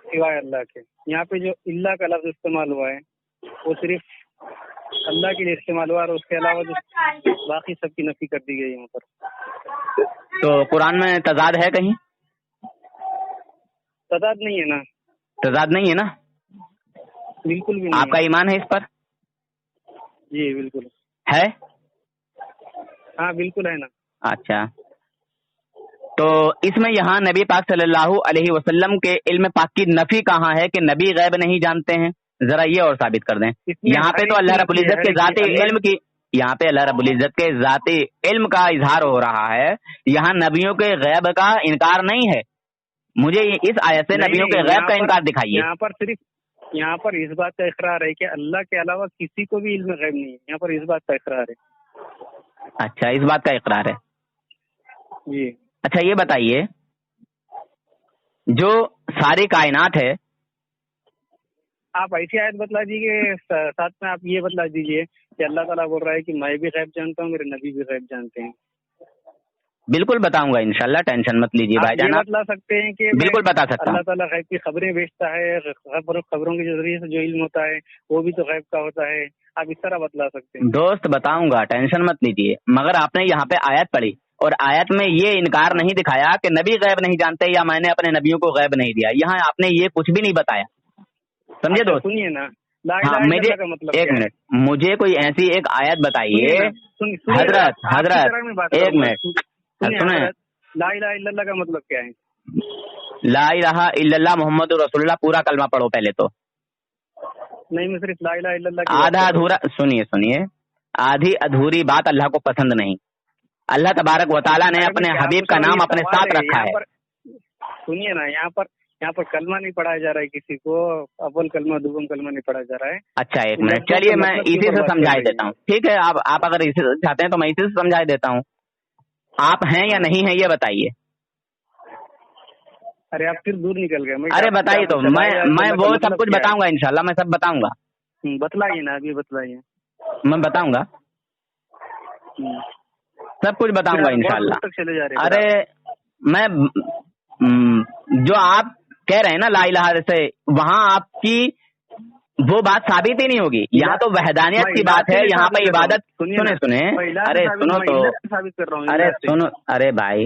सिवाय अल्लाह के। यहाँ पे जो इल्ला का लफ्ज इस्तेमाल हुआ है वो सिर्फ अल्लाह के लिए इस्तेमाल हुआ, और उसके अलावा जो बाकी सब की नफी कर दी गई यहाँ पर। तो कुरान में तजाद है कहीं? तजाद नहीं है ना, तजाद नहीं है ना, बिल्कुल भी नहीं। आपका ईमान है इस पर? जी बिल्कुल है। हाँ बिल्कुल है ना। अच्छा, तो इसमें यहाँ नबी पाक सल्लल्लाहु अलैहि वसल्लम के इल्म पाक की नफी कहाँ है कि नबी गैब नहीं जानते हैं? जरा ये और साबित कर दें। यहाँ पे तो अल्लाह रब्बुल इज्जत के जाती इल्म की, यहाँ पे अल्लाह रब्बुल इज्जत के जाती इल्म का इजहार हो रहा है, यहाँ नबियों के गैब का इनकार नहीं है। मुझे इस आयत से नबियों के गैब का इनकार दिखाइए। यहाँ पर इस बात का इकरार है कि अल्लाह के अलावा किसी को भी इल्म गैब नहीं है। यहाँ पर इस बात का इकरार है। अच्छा, इस बात का इकरार है। जी। अच्छा ये बताइए, जो सारी कायनात है, आप ऐसी आयत बतला दीजिए, साथ में आप ये बतला दीजिए कि अल्लाह ताला बोल रहा है कि मैं भी गैब जानता हूँ, मेरे नबी भी गैब जानते हैं। बिल्कुल बताऊंगा इंशाल्लाह, टेंशन मत लीजिए आप भाईजान। ये आप बतला सकते हैं कि बिल्कुल बता सकता अल्लाह हूँ। ताला गैब की खबरें भेजता है, खबरों के जरिए से जो इल्म होता है वो भी तो गैब का होता है। आप इस तरह बतला सकते हैं। दोस्त बताऊंगा, टेंशन मत लीजिए। मगर आपने यहाँ पे आयत पढ़ी और आयत में ये इनकार नहीं दिखाया कि नबी गैब नहीं जानते या मैंने अपने नबियों को गैब नहीं दिया। यहाँ आपने ये कुछ भी नहीं बताया, समझे अच्छा, दोस्त? सुनिए ना, ला हाँ, इलाहा मुझे इल्लल्लाह का मतलब एक क्या है? मिनट, मुझे कोई ऐसी एक आयत बताइए। सुनिए, हजरत आपकी हजरत तरह मैं बात एक करूंगा। मिनट सुनिए सुने। हजरत, ला इलाहा इल्लल्लाह का मतलब क्या है? ला इलाहा इल्लल्लाह मोहम्मद रसूलुल्लाह पूरा कलमा पढ़ो पहले तो। नहीं, मैं सिर्फ ला इलाहा इल्लल्लाह की बात आधा कर रहा हूँ। अधूरा सुनिए सुनिए, आधी अधूरी बात अल्लाह को पसंद नहीं। अल्लाह तबारक व तआला ने अरे अपने क्या हबीब का पूछो, नाम ये अपने सवाल साथ रखा यहाँ है। पर सुनिए ना, यहाँ पर कलमा नहीं पढ़ाया जा रहा है किसी को, अव्वल कलमा दुगम कलमा नहीं पढ़ाया जा रहा है। अच्छा एक मिनट, लफ्जों चलिए के मैं मतलब के इसी ऊपर से बात समझा कर रही देता हूँ। ठीक है, आप अगर इसी से चाहते हैं तो मैं इसी से समझा देता हूँ। आप हैं या नहीं है ये बताइए। अरे आप फिर दूर निकल गए। अरे बताइए तो, मैं वो सब कुछ बताऊंगा इंशाल्लाह, मैं सब बताऊंगा। बतलाइए ना, अभी बतलाइए। मैं बताऊंगा, सब कुछ बताऊंगा इंशाल्लाह। तक चले जा रहे अरे मैं जो आप कह रहे हैं ना ला इलाहा से, वहाँ आपकी वो बात साबित ही नहीं होगी। यहाँ तो वहदानियत की बात है, यहाँ पे इबादत। सुने अरे सुनो तो, साबित कर रहा हूँ। अरे सुनो, अरे भाई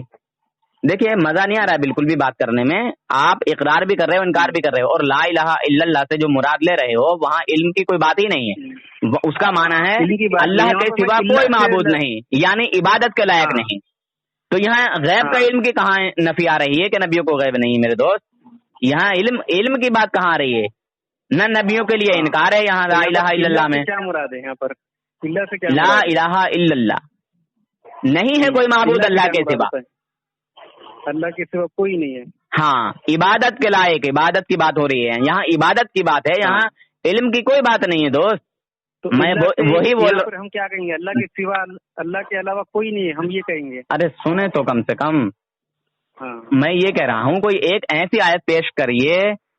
देखिए मजा नहीं आ रहा है बिल्कुल भी बात करने में। आप इकरार भी कर रहे हो, इनकार भी कर रहे हो, और ला इलाहा इल्लल्लाह से जो मुराद ले रहे हो वहाँ इल्म की कोई बात ही नहीं है। उसका माना है अल्लाह के सिवा कोई माबूद नहीं, यानी इबादत के लायक नहीं। तो यहाँ गैब का इल्म की कहाँ नफी आ रही है कि नबियों को गैब नहीं? मेरे दोस्त, यहाँ इल्म की बात कहाँ आ रही है? न नबियों के लिए इनकार है यहाँ ला इलाहा इल्लल्लाह में। क्या मुराद है यहाँ पर? इल्ला से क्या? ला इलाहा इल्लल्लाह नहीं है कोई माबूद अल्लाह के सिवा। अल्लाह के सिवा कोई नहीं है। हाँ, इबादत के लायक, इबादत की बात हो रही है यहाँ, इबादत की बात है यहाँ, इल्म की कोई बात नहीं है दोस्त। तो मैं वही बोल, हम क्या कहेंगे? अल्लाह के सिवा, अल्लाह के अलावा कोई नहीं है, हम ये कहेंगे। अरे सुने तो कम से कम। मैं ये कह रहा हूँ कोई एक ऐसी आयत पेश करिए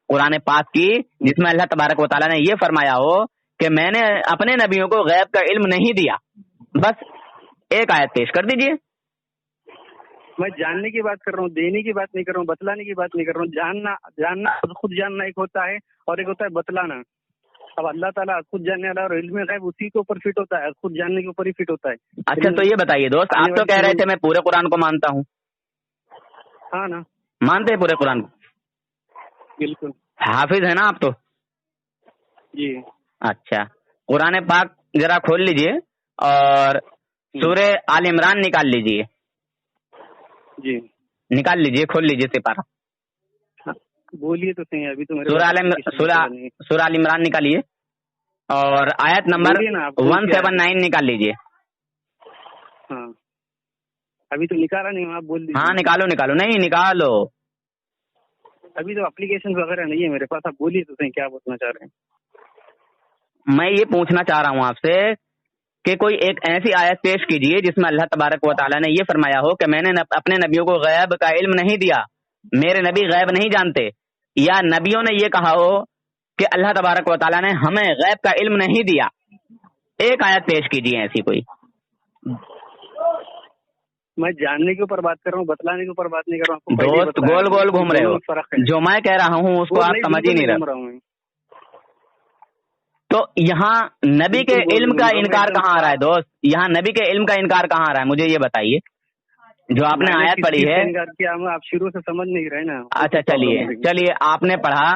कुरान पाक की जिसमें अल्लाह तबारक व तआला ने ये फरमाया हो कि मैंने अपने नबियों को गैब का इल्म नहीं दिया। बस एक आयत पेश कर दीजिए। मैं जानने की बात कर रहा हूँ, देने की बात नहीं कर रहा हूँ, बतलाने की बात नहीं कर रहा हूँ। जानना खुद जानना एक होता है और एक होता है बतलाना। अब अल्लाह ताला खुद जानने वाला और इल्म गैब उसी के ऊपर फिट होता है, खुद जानने के ऊपर ही फिट होता है। अच्छा तो ये बताइए दोस्त, आप तो कह रहे थे मैं पूरे कुरान को मानता हूँ। हाँ ना, मानते हैं पूरे कुरान को? बिल्कुल। हाफिज है ना आप तो? जी। अच्छा, कुरान पाक जरा खोल लीजिए और सूरे आल इमरान निकाल लीजिए। जी निकाल लीजिए, खोल लीजिए सिपारा। बोलिए तो सही, अभी तो मेरे सूरा आल इमरान निकालिए और आयत नंबर 179 निकाल लीजिए। हाँ, अभी तो निकाला नहीं, आप बोल दीजिए। हाँ निकालो निकालो, नहीं निकालो, अभी तो एप्लीकेशन वगैरह नहीं है मेरे पास। आप बोलिए तो सही, क्या बोलना चाह रहे हैं? मैं ये पूछना चाह रहा हूँ आपसे कि कोई एक ऐसी आयत पेश कीजिए जिसमें अल्लाह तबारक व तआला ने ये फरमाया हो कि मैंने अपने नबियों को गैब का इल्म नहीं दिया, मेरे नबी गैब नहीं जानते, या नबियों ने ये कहा हो कि अल्लाह तबारक व तआला ने हमें गैब का इल्म नहीं दिया। एक आयत पेश कीजिए ऐसी कोई। मैं जानने के ऊपर बात कर रहा हूँ, बतलाने के ऊपर बात नहीं कर रहा हूँ। दोस्त गोल गोल घूम रहे हो, जो मैं कह रहा हूँ उसको आप समझ ही नहीं रहे। तो यहाँ नबी के इल्म का इनकार कहाँ आ रहा है दोस्त? यहाँ नबी के इल्म का इनकार कहाँ आ रहा है, मुझे ये बताइए। जो आपने आयत पढ़ी है, आप शुरू से समझ नहीं रहे ना। अच्छा चलिए आपने पढ़ा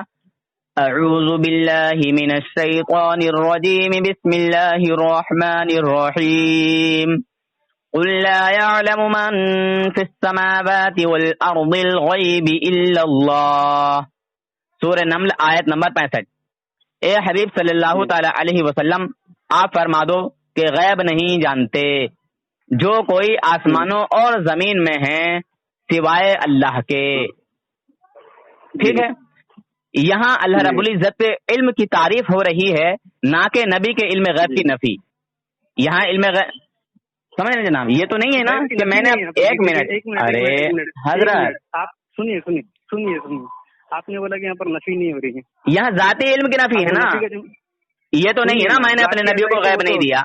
अऊज़ु बिल्लाहि मिनश शैतानिर रजीम बिस्मिल्लाहिर रहमानिर रहीम कुल ला यअलमु मन फिस समावाति वल अर्दिल गैबि इल्लल्लाह। सूरह नमल आयत नंबर 65। ए हबीब सल्लल्लाहु ताला अलैहि वसल्लम, आप फरमा दो कि गैब नहीं जानते जो कोई आसमानों और जमीन में है सिवाय अल्लाह के। ठीक है, یہاں اللہ رب العزت پہ علم کی تعریف ہو رہی ہے، نہ کہ نبی کے علم غیب کی نفی. یہاں علم غیب سمجھ رہے جناب، یہ تو نہیں ہے نا کہ میں نے ایک منٹ ارے حضرت آپ سنیے آپ نے بولا کہ یہاں پر نفی نہیں ہو رہی ہے، یہاں ذاتی علم کی نفی ہے نا، یہ تو نہیں ہے نا میں نے اپنے نبیوں کو غیب نہیں دیا.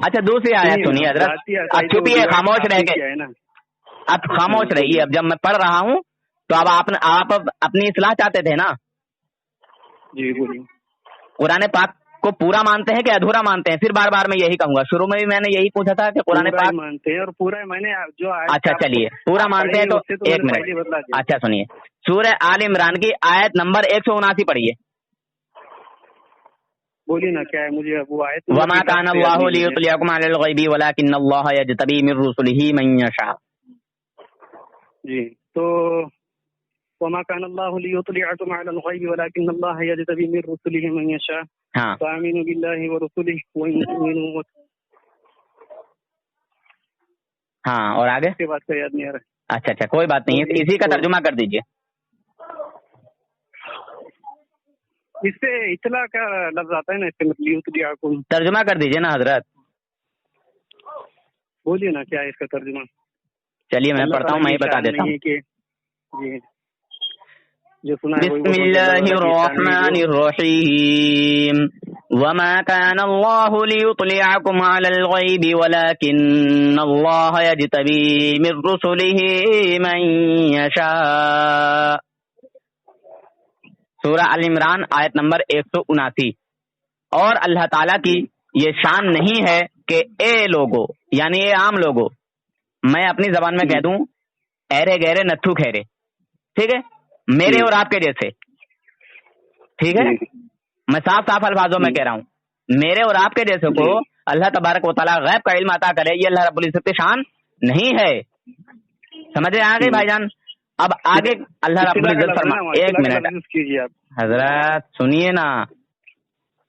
اچھا دوسری آیت سنیے حضرت، اب چپیے خاموش رہ کے، اب خاموش رہیے. اب جب میں پڑھ رہا ہوں تو اب آپ اپنی اصلاح چاہتے تھے نا. جی بولیے. قرآن پاک کو پورا مانتے ہیں کہ ادھورا مانتے ہیں؟ پھر بار بار میں یہی کہوں گا، شروع میں بھی میں نے یہی پوچھا تھا کہ قرآن پاک مانتے ہیں اور پورا میں نے جو اچھا چلیے پورا مانتے ہیں تو ایک منٹ اچھا سنیے، سورہ آل عمران کی آیت نمبر 179 پڑھیے. بولیے نا کیا ہے مجھے وہ آیت. وما كان الله ليطلعكم على الغيب ولكن الله يجتبي من رسله من يشاء. جی تو وما كان الله ليطلعكم على الغيب ولكن الله يجتبي من رسله من يشاء. ہاں فآمنوا بالله ورسله وإن تؤمنوا. ہاں اور آگے کے بعد کا یاد نہیں آ رہا. اچھا کوئی بات نہیں ہے، اسی کا ترجمہ کر دیجئے. اس سے اطلاع کا لفظ آتا ہے نا، اس سے مطلب یطلعکم ترجمہ کر دیجئے نا حضرت. بولیے نا کیا ہے اس کا ترجمہ. چلیے میں پڑھتا ہوں، میں ہی بتا دیتا ہوں. جی جو سنا ہے بسم اللہ الرحمن الرحیم وما كان الله ليطلعكم على الغيب ولكن الله يجتبي من رسله من يشاء. سورہ ال عمران آیت نمبر 179. اور اللہ تعالیٰ کی یہ شان نہیں ہے کہ اے لوگو یعنی اے عام لوگو، میں اپنی زبان میں کہہ دوں ایرے گہرے نتھو کھیرے، ٹھیک ہے، میرے اور آپ کے جیسے، ٹھیک ہے، میں صاف الفاظوں میں کہہ رہا ہوں، میرے اور آپ کے جیسے کو اللہ تبارک و تعالیٰ غیب کا علم عطا کرے، یہ اللہ رب العزت کی شان نہیں ہے. سمجھے آگے بھائی جان؟ اب آگے اللہ رب العزت فرما، ایک منٹ کیجیے آپ حضرت سنیے نا،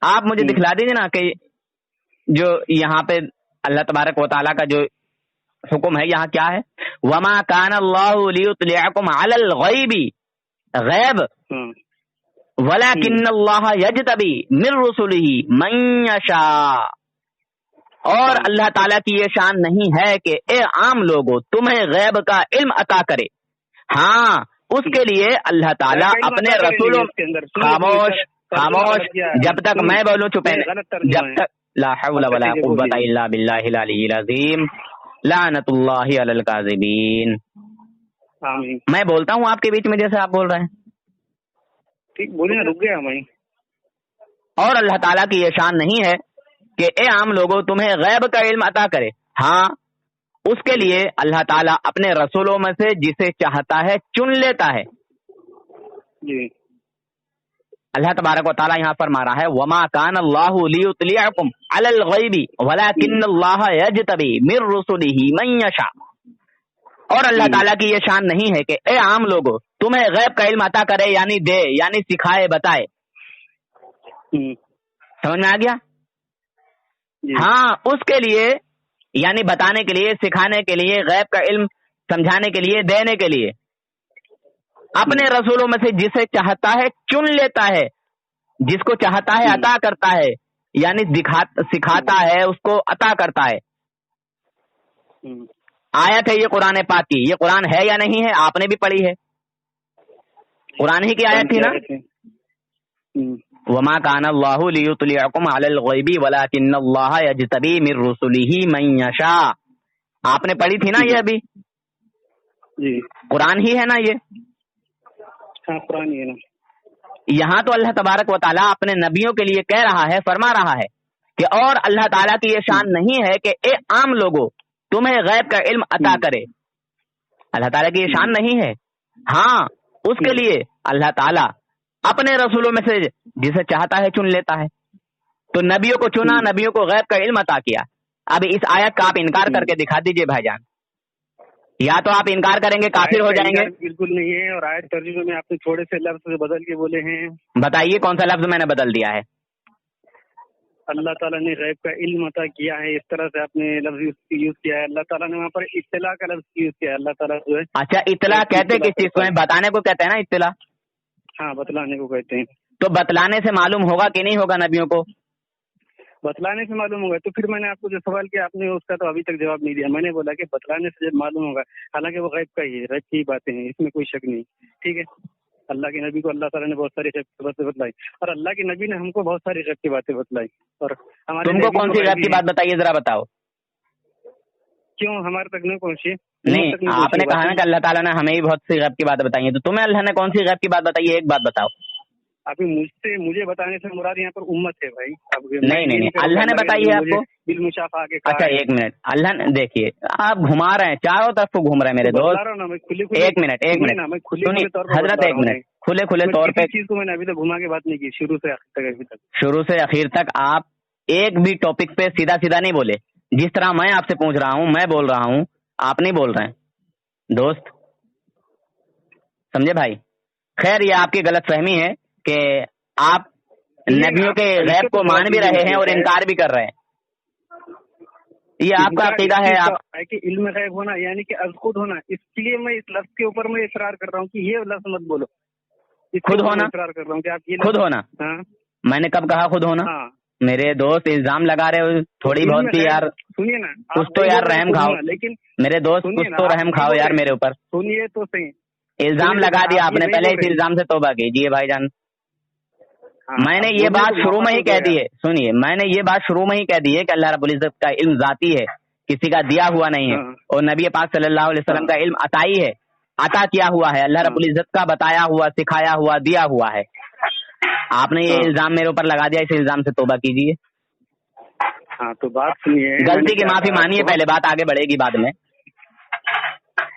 آپ مجھے دکھلا دیجیے نا کہ جو یہاں پہ اللہ تبارک و تعالیٰ کا جو حکم ہے یہاں کیا ہے. وما كان الله ليطلعكم على الغيب، غیب، ولكن الله يجتبي من رسله من يشاء. اور اللہ تعالیٰ کی یہ شان نہیں ہے کہ اے عام لوگوں تمہیں غیب کا علم عطا کرے، ہاں اس کے لیے اللہ تعالیٰ اپنے رسولوں. خاموش جب تک میں بولوں چپے، جب تک لا حول ولا قوت الا باللہ العلی العظیم لعنت اللہ علی الکاذبین. میں بولتا ہوں آپ کے بیچ میں جیسے آپ بول رہے ہیں، ٹھیک بولیے نا، رک گیا میں. اور اللہ تعالیٰ کی یہ شان نہیں ہے کہ اے عام لوگوں تمہیں غیب کا علم عطا کرے، ہاں اس کے لیے اللہ تعالیٰ اپنے رسولوں میں سے جسے چاہتا ہے چن لیتا ہے. جی اللہ تبارک و تعالیٰ یہاں فرما رہا ہے وما كان الله ليطلعكم على الغيب ولكن الله يجتبي من رسله من يشاء. اور اللہ تعالیٰ کی یہ شان نہیں ہے کہ اے عام لوگوں تمہیں غیب کا علم عطا کرے، یعنی دے، یعنی سکھائے، بتائے. سمجھ میں آ گیا؟ ہاں اس کے لیے یعنی بتانے کے لیے، سکھانے کے لیے، غیب کا علم سمجھانے کے لیے، دینے کے لیے اپنے رسولوں میں سے جسے چاہتا ہے چن لیتا ہے، جس کو چاہتا ہے عطا کرتا ہے، یعنی سکھاتا ہے، اس کو عطا کرتا ہے. آیت ہے یہ قرآن پاک کی، یہ قرآن ہے یا نہیں ہے؟ آپ نے بھی پڑھی ہے، قرآن ہی کی آیت تھی نا. وما كان الله ليطلعكم على الغيب ولكن الله يجتبي من رسله من يشاء. آپ نے پڑھی تھی نا یہ ابھی؟ جی قرآن ہی ہے نا یہ؟ ہاں قرآن ہی ہے نا. یہاں تو اللہ تبارک و تعالیٰ اپنے نبیوں کے لیے کہہ رہا ہے، فرما رہا ہے کہ اور اللہ تعالیٰ کی یہ شان نہیں ہے کہ اے عام لوگوں تمہیں غیب کا علم عطا کرے. اللہ تعالیٰ کی یہ شان نہیں ہے. ہاں اس کے لیے اللہ تعالیٰ اپنے رسولوں میں سے جسے چاہتا ہے چن لیتا ہے. تو نبیوں کو چنا، نبیوں کو غیب کا علم عطا کیا. اب اس آیت کا آپ انکار کر کے دکھا دیجئے بھائی جان، یا تو آپ انکار کریں گے کافر ہو جائیں گے. بالکل نہیں ہے، اور آیت ترجمے میں آپ نے تھوڑے سے لفظ بدل کے بولے ہیں. بتائیے کون سا لفظ میں نے بدل دیا ہے؟ اللہ تعالیٰ نے غیب کا علم عطا کیا ہے، اس طرح سے آپ نے لفظ یوز کیا ہے. اللہ تعالیٰ نے وہاں پر اطلاع کا لفظ یوز کیا ہے. اللہ تعالیٰ جو ہے اچھا اطلاع کہتے کس چیز کو؟ بتانے کو کہتے ہیں نا اطلاع. हाँ, बतलाने को कहते हैं। तो बतलाने से मालूम होगा कि नहीं होगा नबियों को? बतलाने से मालूम होगा। तो फिर मैंने आपको जो सवाल किया आपने उसका तो अभी तक जवाब नहीं दिया। मैंने बोला कि बतलाने से जब मालूम होगा, हालांकि वो गैब का ही है, गैब की बातें हैं, इसमें कोई शक नहीं। ठीक है, अल्लाह के नबी को अल्लाह ताला ने बहुत सारी गैब की बातें बतलाई और अल्लाह के नबी ने हमको बहुत सारी गैब की बातें बतलाई। और हमारे तुमको कौन सी गैब की बात बताइए, जरा बताओ। क्यों हमारे तक नहीं पहुंची? नहीं, आपने कहा ना कि अल्लाह ताला ने हमें भी बहुत सी गैब की बातें बताई हैं, तो तुम्हें अल्लाह ने कौन सी गैब की बात बताई है, एक बात बताओ। अभी मुझे बताने से मुराद यहाँ पर उम्मत है भाई। नहीं, अल्लाह ने बताई है आपको। बिलमुशाफा के अच्छा एक मिनट, अल्लाह ने, देखिए आप घुमा रहे हैं, चारों तरफ को घूम रहे हैं मेरे दोस्त। एक मिनट सुनिए हजरत, एक मिनट, खुले तौर पे चीज को मैंने अभी तक घुमा के बात नहीं की, शुरू से आखिर तक आप एक भी टॉपिक पे सीधा सीधा नहीं बोले। जिस तरह मैं आपसे पूछ रहा हूँ, मैं बोल रहा हूँ, आप नहीं बोल रहे हैं दोस्त, समझे भाई? खैर ये आपकी गलत फहमी है कि आप नबियों के गैब को मान भी रहे हैं और इनकार भी कर रहे हैं। ये आपका अकीदा है। आप कि इल्म गैब होना यानी कि खुद होना, इसलिए मैं इस लफ्ज के ऊपर मैं इकरार कर रहा हूँ कि ये लफ्ज मत बोलो। खुद होना, इकरार कर रहा हूँ कि आप ये खुद होना। हाँ, मैंने कब कहा खुद होना? हाँ। मेरे दोस्त इल्जाम लगा रहे हो थोड़ी बहुत की यार। सुनिए ना, कुछ तो यार रहम खाओ, लेकिन मेरे दोस्त कुछ तो रहम खाओ यार मेरे ऊपर। सुनिए तो सही, इल्जाम लगा दिया आपने, पहले इस इल्जाम से तौबा कीजिए भाईजान। मैंने ये बात शुरू में ही कह दी है, सुनिए, मैंने ये बात शुरू में ही कह दी है कि अल्लाह रब्बुल इज्जत का इल्म जाती है, किसी का दिया हुआ नहीं है, और नबी पाक सल्लल्लाहु अलैहि वसल्लम का इल्म अताई है, अता किया हुआ है, अल्लाह रब्बुल इज्जत का बताया हुआ, सिखाया हुआ, दिया हुआ है। आपने ये इल्जाम मेरे ऊपर लगा दिया, इस इल्जाम से तौबा कीजिए। हाँ, तो बात सुनिए, गलती की माफी मानिए, पहले बात आगे बढ़ेगी बाद में।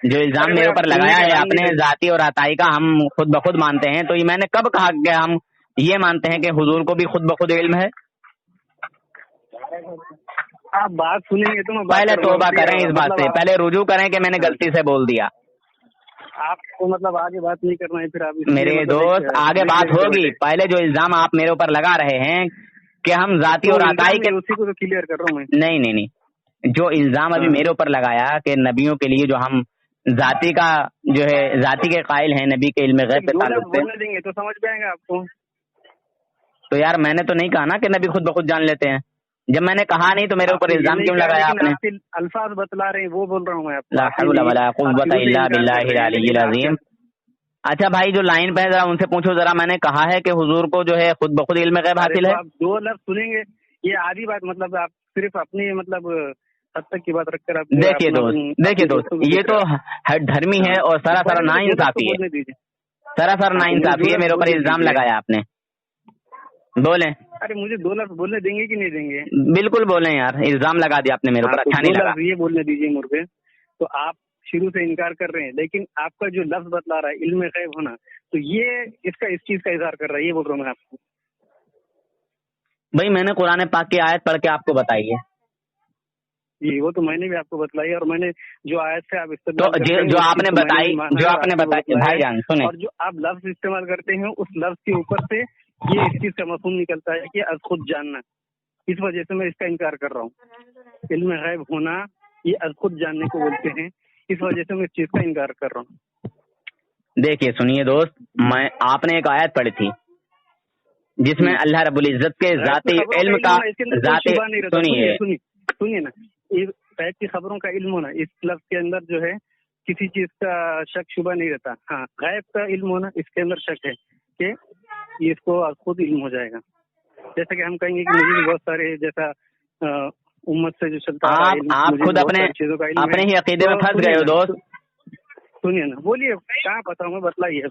जो इल्जाम मेरे ऊपर लगाया है अपने जाती और अताई का, हम खुद ब खुद मानते हैं। तो ये मैंने कब कहा कि हम ये मानते हैं कि हुजूर को भी खुद ब खुद इल्म है? आप बात सुनेंगे तो मैं पहले तौबा करें इस बात से, पहले रुजू करें कि मैंने गलती से बोल दिया। आपको मतलब आगे बात नहीं करना है फिर आप मेरे दोस्त, आगे बात होगी। पहले जो इल्जाम आप मेरे ऊपर लगा रहे हैं कि हम जाती और अताई के, उसी को तो क्लियर कर रहा हूँ मैं। नहीं, जो इल्जाम अभी मेरे ऊपर लगाया कि नबियों के लिए जो हम जाती का जो है, जाती के कायल हैं, नबी के इल्म गैब के ताल्लुक से, देंगे तो समझ में आएगा आपको। तो यार मैंने तो नहीं कहा ना कि नबी खुद ब खुद जान लेते हैं। जब मैंने कहा नहीं तो मेरे ऊपर इल्जाम क्यों लगाया आपने? अल्फाज बतला रहे हैं वो बोल रहा हूँ मैं आपको। ला हौला वला कुव्वता इल्ला बिल्लाहिल अलिय्यिल अज़ीम। अच्छा भाई, जो लाइन पे है जरा उनसे पूछो जरा, मैंने कहा है कि हुजूर को जो है खुद ब खुद इल्म गैब हासिल है। आप दो लफ्ज सुनेंगे, ये आधी बात, मतलब आप सिर्फ अपनी मतलब हद तक की बात रखकर आप देखिए दोस्त, ये तो धर्मी है और सरासर नाइंसाफी है, सरासर नाइंसाफी है। मेरे ऊपर इल्जाम लगाया आपने, बोले। अरे मुझे दो लफ्ज बोलने देंगे कि नहीं देंगे? बिल्कुल बोले यार, इल्जाम लगा दिया आपने मेरे ऊपर, अच्छा नहीं लगा। ये बोलने दीजिए मुझे। तो आप शुरू से इनकार कर रहे हैं, लेकिन आपका जो लफ्ज बतला रहा है इल्म गैब होना, तो ये इस चीज का इजहार कर रहा है, ये बोल रहा हूँ मैं आपको। भाई मैंने कुरान पाक की आयत पढ़ के आपको बताई है जी, वो तो मैंने भी आपको बतलाई, और मैंने जो आयत से आप तो जो आपने बताई भाईजान सुने, और जो आप लफ्ज इस्तेमाल करते हैं उस लफ्ज के ऊपर से ये इस चीज का मफहूम निकलता है कि अज खुद जानना, इस वजह से मैं इसका इनकार कर रहा हूँ। इल्म गैब होना ये अज खुद जानने को बोलते हैं, इस वजह से मैं इस चीज का इनकार कर रहा हूँ। देखिए सुनिए दोस्त, आपने एक आयत पढ़ी थी जिसमें अल्लाह रब्बुल इज्जत के जाती इल्म का, जाती सुनिए ना, गैब की खबरों का इल्म होना, इस लफ्ज के अंदर जो है किसी चीज का शक शुबा नहीं रहता। हाँ, गैब का इल्म होना, इसके अंदर शक है कि इसको खुद इल्म हो जाएगा। जैसे कि हम कहेंगे कि मुझे भी बहुत सारे जैसा उम्मत से जो चलता है, आप खुद अपने ही अकीदे में फंस गए हो दोस्त। सुनिए ना, बोलिए, कहाँ फंसा हूँ बतलाइए।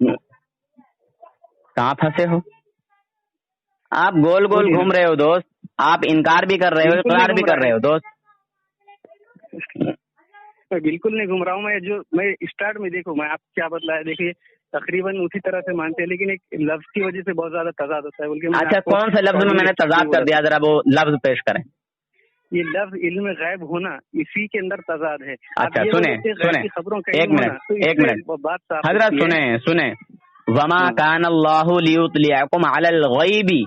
कहाँ फंसे हो आप? गोल गोल घूम रहे हो दोस्त, आप इनकार भी कर रहे हो, इकरार भी कर रहे हो दोस्त। मैं बिल्कुल नहीं घूम रहा हूँ। मैं स्टार्ट में देखो मैं आप क्या बतलाया, देखिए तकरीबन उसी तरह से मानते हैं, लेकिन एक लफ्ज की वजह से बहुत ज्यादा तजाद होता है बोल के। अच्छा, कौन सा लफ्ज में मैंने तजाद कर दिया, जरा वो लफ्ज पेश करें। ये लफ्ज इल्म गैब होना, इसी के अंदर तजाद है। अच्छा सुने, खबरों का एक मिनट बात हजरत सुने, वमा कान अल्लाहु लियुतलिअकुम अलल गैबी,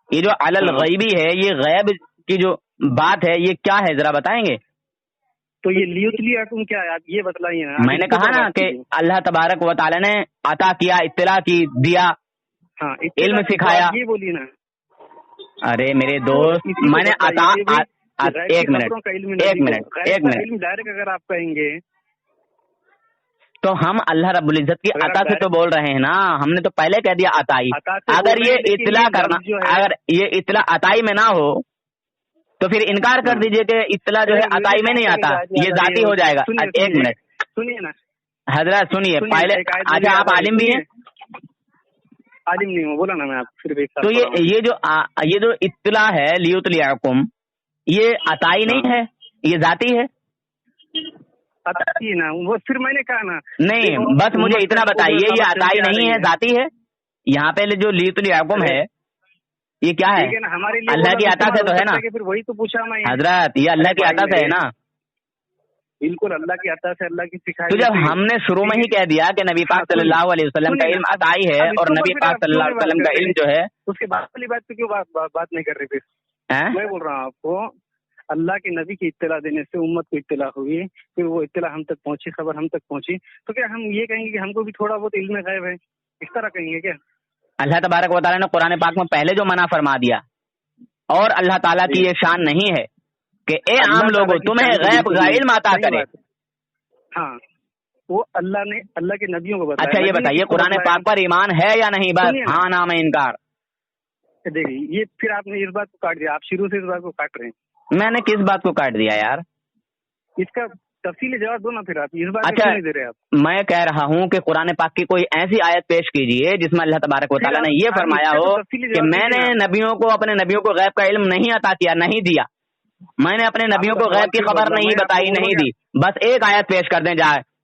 ये जो अलल गैबी है, ये गैब की जो बात है ये क्या है, जरा बताएंगे? तो ये लियुतलिअकुम क्या है, आप ये बतलाइए ना। मैंने कहा ना कि अल्लाह तबारक व तआला ने अता किया, इत्तला की, दिया, हाँ, इल्म सिखाया। ये बोलिए ना। अरे मेरे दोस्त, मैंने एक मिनट डायरेक्ट अगर आप कहेंगे तो हम अल्लाह रब्बुल इज्जत की अता से तो बोल रहे हैं ना, हमने तो पहले कह दिया अताई। अगर ये इत्ला करना, अगर ये इत्ला अताई में ना हो तो फिर इनकार कर दीजिए कि इत्ला जो है अताई में नहीं आता, ये जाती हो जाएगा। एक मिनट सुनिए ना हजरत, सुनिए पहले। अच्छा, आप आलिम भी हैं? आलिम नहीं हूँ, बोला ना मैं आप फिर। तो ये जो इत्ला है लियुतलियाकुम, ये अताई नहीं है, ये जाती है। अताई ना, वो फिर मैंने कहा ना नहीं, बस मुझे इतना बताइए, ये अताई नहीं है, जाती है। यहाँ पे जो लियुतलियाकुम है ये क्या है? हमारे लिए अल्लाह की अता से तो है ना। फिर वही तो पूछा मैं हजरत, ये अल्लाह की अता से है ना। बिल्कुल अल्लाह की अता से, अल्लाह की सिखाई। तो जब हमने शुरू में ही कह दिया कि नबी पाक सल्लल्लाहु अलैहि वसल्लम का इल्म अताई है और नबी पाक सल्लल्लाहु अलैहि वसल्लम का इल्म जो है, उसके बाद वाली बात पे क्यों बात नहीं कर रहे फिर? मैं बोल रहा हूँ आपको, अल्लाह के नबी की इत्तला देने से उम्मत को इत्तला हुई, फिर वो इत्तला हम तक पहुंची, खबर हम तक पहुंची, तो क्या हम ये कहेंगे कि हमको भी थोड़ा बहुत इल्म गायब है, इस तरह कहेंगे क्या? अल्लाह तबारक व तआला ने कुरान पाक में पहले जो मना फरमा दिया, और अल्लाह ताला की ये शान नहीं है कि ए आम लोगों तुम्हें गैब का इल्म अता करे। हाँ, वो अल्लाह ने अल्लाह के नबियों को बताया। अच्छा, ये बताइए कुरान पाक पर ईमान है या नहीं? बस हाँ ना में इनकार। देखिए, ये फिर आपने इस बात को काट दिया, आप शुरू से इस बात को काट रहे हैं। मैंने किस बात को काट दिया यार? इसका तफसीली जवाब दो ना फिर, आप इस बात अच्छा, नहीं दे रहे आप। मैं कह रहा हूँ कि कुरान पाक की कोई ऐसी आयत पेश कीजिए जिसमें अल्लाह तबारक व तआला ने ये फरमाया हो कि मैंने नबियों को, अपने नबियों को गैब का इल्म नहीं अता किया, नहीं दिया, मैंने अपने नबियों को गैब की खबर नहीं बताई, नहीं दी। बस एक आयत पेश कर दें,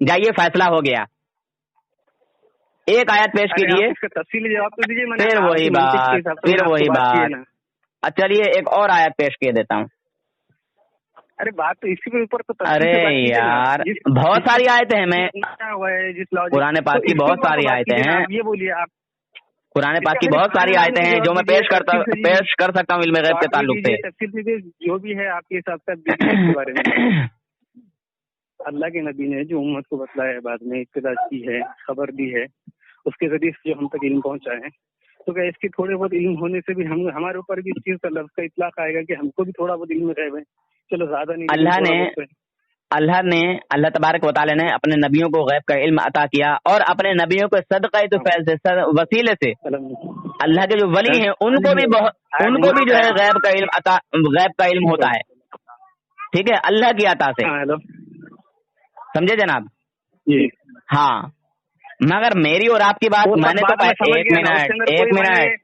जाइए फैसला हो गया। एक आयत पेश कीजिए, तफसीली जवाब तो दीजिए। फिर वही बात। अच्छा, चलिए एक और आयत पेश किए देता हूँ। अरे बात तो इसी के ऊपर तो। अरे यार, बहुत सारी आयतें हैं, मैं कुरान पाक की बहुत सारी आयतें हैं। ये बोलिए आप, कुरान पाक की बहुत सारी आयतें हैं जो मैं पेश कर सकता हूँ इल्म गैब के ताल्लुक से। जो भी है आपके हिसाब से के बारे में। अल्लाह के नबी ने जो उम्मत को बतलाया है, बाद में इत्तला की है, खबर दी है, उसके जरिए से जो हम तक इल्म पहुंचा है, तो क्या इसकी थोड़े बहुत इल्म होने से भी हम, हमारे ऊपर भी इस चीज का लफ्ज का इतलाक आएगा कि हमको भी थोड़ा बहुत इल्म गैब है? चलो ज्यादा नहीं। अल्लाह तबारक व तआला ने अपने नबियों को गैब का इल्म अता किया, और अपने नबियों को सदक़े तुफ़ैल से, वसीले से अल्लाह के जो वली हैं उनको भी जो है गैब का इल्म होता है। ठीक है, अल्लाह की अता से। समझे जनाब? हाँ, मगर मेरी और आपकी बात, मैंने तो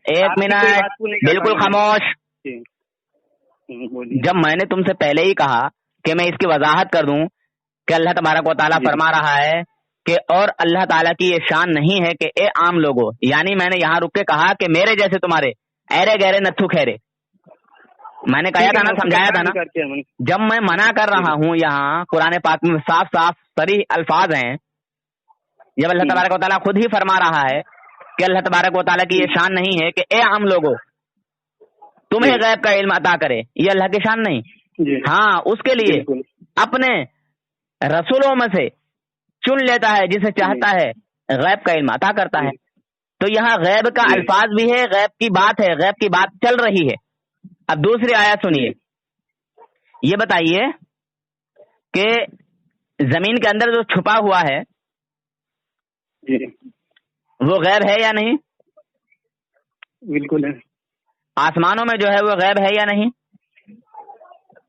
एक मिनट बिल्कुल खामोश। जब मैंने तुमसे पहले ही कहा कि मैं इसकी वजाहत कर दूं कि अल्लाह तबारक व तआला फरमा रहा है कि और अल्लाह ताला की ये शान नहीं है कि ए आम लोगों, यानी मैंने यहाँ रुक के कहा कि मेरे जैसे तुम्हारे ऐरे गहरे नत्थु खैरे, मैंने कहा था ना, समझाया था ना। जब मैं मना कर रहा हूँ, यहाँ कुरान पाक में साफ साफ सरीह अल्फाज हैं, जब अल्लाह तबारक व तआला खुद ही फरमा रहा है कि अल्लाह तबारक व तआला की ये शान नहीं है कि ए आम लोगों तुम्हें गैब का इल्म अता करे, ये अल्लाह की शान नहीं। हाँ, उसके लिए अपने रसूलों में से चुन लेता है जिसे चाहता है, गैब का इल्म अता करता है। तो यहाँ गैब का अल्फाज भी है, गैब की बात है, गैब की बात चल रही है। अब दूसरी आयत सुनिए, ये बताइए कि जमीन के अंदर जो छुपा हुआ है वो गैब है या नहीं? बिल्कुल है। आसमानों में जो है वो गैब है या नहीं?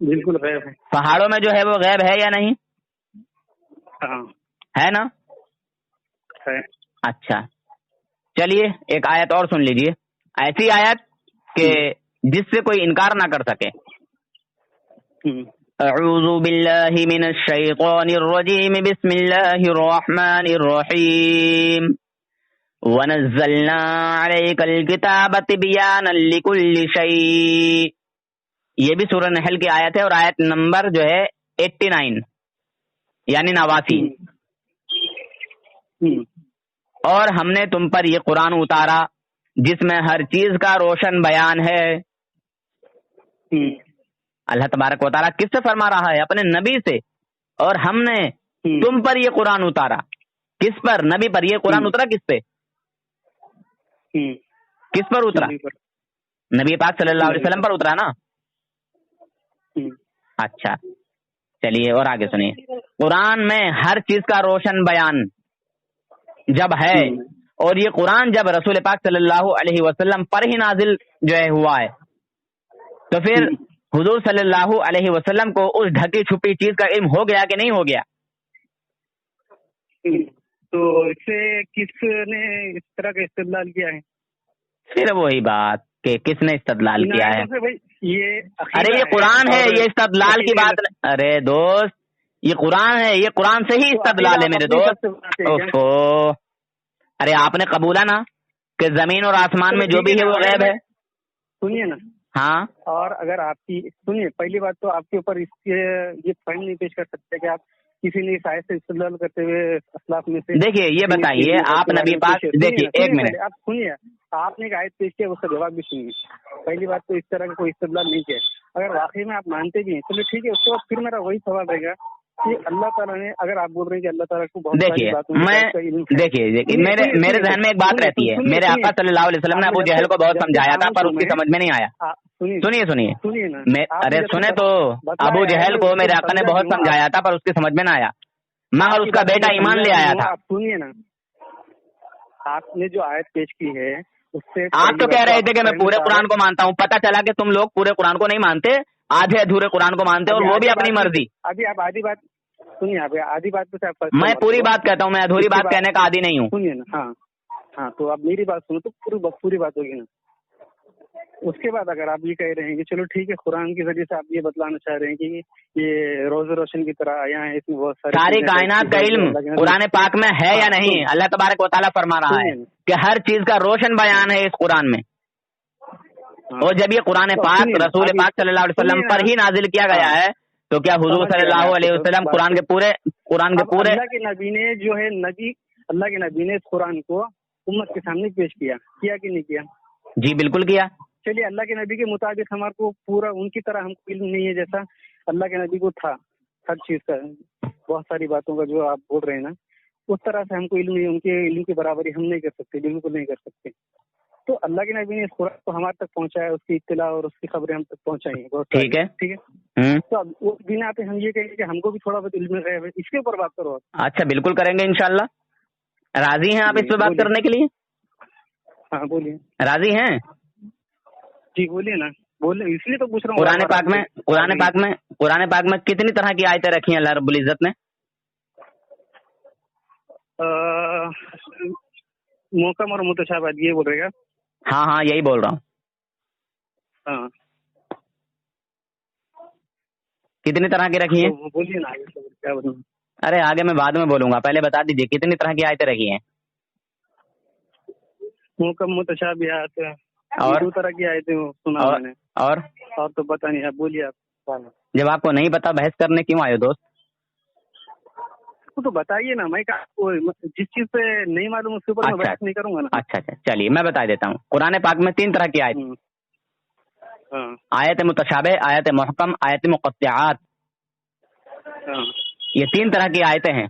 बिल्कुल गैब है। पहाड़ों में जो है वो गैब है या नहीं? हाँ, है ना? है। अच्छा, चलिए एक आयत और सुन लीजिए, ऐसी आयत कि जिससे कोई इनकार ना कर सके। अऊज़ु बिल्लाहि मिनश शैतानिर रजीम, बिस्मिल्लाहिर रहमानिर रहीम, वनज़्ज़लना अलैकल किताब तिबयानन लिकुल्लि शै। ये भी सूरह नहल की आयत है, और आयत नंबर जो है 89 यानी 89। और हमने तुम पर ये कुरान उतारा जिसमें हर चीज का रोशन बयान है। अल्लाह तबारक व तआला किससे फरमा रहा है? अपने नबी से। और हमने तुम पर ये कुरान उतारा, किस पर? नबी पर। ये कुरान उतरा किस पे? किस पर उतरा? नबी पर। नबी पाक सल्लल्लाहु अलैहि वसल्लम पर उतरा ना। अच्छा चलिए और आगे सुनिए। कुरान में हर चीज का रोशन बयान जब है, और ये कुरान जब रसूल पाक सल्लल्लाहु अलैहि वसल्लम पर ही नाजिल जो है हुआ है, तो फिर हुजूर सल्लल्लाहु अलैहि वसल्लम को उस ढकी छुपी चीज का इल्म हो गया कि नहीं हो गया? तो इससे किसने इस तरह का इस्तेदलाल किया है? फिर वही बात कि किसने इस्तदलाल किया है? भाई ये अरे ये कुरान है, ये इस्तदलाल की बात। अरे दोस्त ये कुरान है, ये कुरान से ही इस्तदलाल है मेरे दोस्त। ओफो, अरे आपने कबूला ना कि जमीन और आसमान में जो भी है वो गैब है। सुनिए ना। हाँ, और अगर आपकी सुनिए, पहली बात तो आपके ऊपर इसके ये पॉइंट नहीं पेश कर सकते कि आप किसी ने इस आयत से इस्तेदलाल करते हुए असलाफ में से। देखिए ये बताइए, आप नबी पाक, देखिए एक मिनट, आप सुनिए, आपने एक आयत पेश किया, उसका जवाब भी सुनिए। पहली बात तो इस तरह का कोई इस्तेदलाल नहीं किया। अगर वाकई में आप मानते भी हैं चलो ठीक है, उसके बाद फिर मेरा वही सवाल रहेगा कि अल्लाह ताला ने, अगर आप बोल रहे हैं कि अल्लाह ताला को बहुत देखिए देखिए मेरे जहन में एक बात रहती है। मेरे आका सल्लल्लाहु अलैहि वसल्लम ने अबू जहल को बहुत समझाया था पर उसकी समझ में नहीं आया। सुनिए ना, अरे सुने तो, अबू जहल को मेरे आका ने बहुत समझाया था पर उसकी समझ में ना आया, मगर उसका बेटा ईमान ले आया था। सुनिए ना, आपने जो आयत पेश की है उससे आप तो कह रहे थे कि मैं पूरे कुरान को मानता हूँ, पता चला कि तुम लोग पूरे कुरान को नहीं मानते, आधे अधूरे कुरान को मानते, और वो भी अपनी मर्जी। अभी आप आधी बात सुनिए, आप आधी बात पे मैं पूरी बात कहता हूँ, मैं अधूरी बात कहने का आदी नहीं हूँ। सुनिए ना, हाँ तो आप मेरी बात सुनो तो पूरी बात होगी ना। उसके बाद अगर आप ये कह रहे हैं कि चलो ठीक है, कुरान के जरिए से आप ये बतलाना चाह रहे हैं कि ये रोज़ रोशन की तरह आया है, इसमें बहुत सारी कायनात का इल्म कुरान पाक में है या नहीं? अल्लाह तबारक व तआला फरमा रहा है कि हर चीज का रोशन बयान है इस कुरान में। और जब ये कुरान पाक रसूल पाक सल्लल्लाहु अलैहि वसल्लम पर ही नाजिल किया गया है, तो क्या हुजूर सल्लल्लाहु अलैहि वसल्लम कुरान के पूरे अल्लाह के नबी ने जो है अल्लाह के नबी ने इस कुरान को उम्मत के सामने पेश किया कि नहीं किया? जी बिल्कुल किया। चलिए, अल्लाह के नबी के मुताबिक हमारे को पूरा उनकी तरह हमको इल्म नहीं है जैसा अल्लाह के नबी को था हर चीज का, बहुत सारी बातों का जो आप बोल रहे हैं ना, उस तरह से हमको इल्म नहीं, उनके इल्म की बराबरी हम नहीं कर सकते, बिल्कुल नहीं कर सकते। तो अल्लाह के नबी ने इस कुरान को हमारे तक पहुंचाया, उसकी इत्तिला और उसकी खबरें हम तक पहुंचाई हैं बहुत। ठीक है। तो अब उस बिना पे हम ये कहेंगे कि हमको भी थोड़ा बहुत इल्म है, इसके ऊपर बात करो। अच्छा बिल्कुल करेंगे इंशाल्लाह। राजी हैं आप इस पे बात करने के लिए? हाँ बोलिए। राजी हैं? जी बोलिए ना, बोलिए, इसलिए तो पूछ रहा हूँ। कुरान पाक में कितनी तरह की आयतें रखी हैं अल्लाह रब्बुल इज्जत ने? मोहकम और मुतशाबिहात ये बोल रहेगा? हाँ यही बोल रहा हूँ। हाँ कितनी तरह की रखी हैं? तो बोलिए ना, आगे क्या बताऊँ? अरे आगे मैं बाद में बोलूंगा, पहले बता दीजिए कितनी तरह की आयतें रखी हैं? मोहकम मुतशाबिहात और 2 तरह की आयतें सुना मैंने। और तो पता नहीं, आप बोलिए। आप जब आपको नहीं पता बहस करने क्यों आए दोस्त? तो बताइए ना, मैं जिस चीज पे नहीं मालूम उसके ऊपर मैं बहस नहीं करूंगा ना। अच्छा चलिए मैं बता देता हूँ। कुरान पाक में 3 तरह की आयत, आयत मुतशाबे, आयत मुहकम, आयत मुक़त्तिआत, ये 3 तरह की आयतें हैं।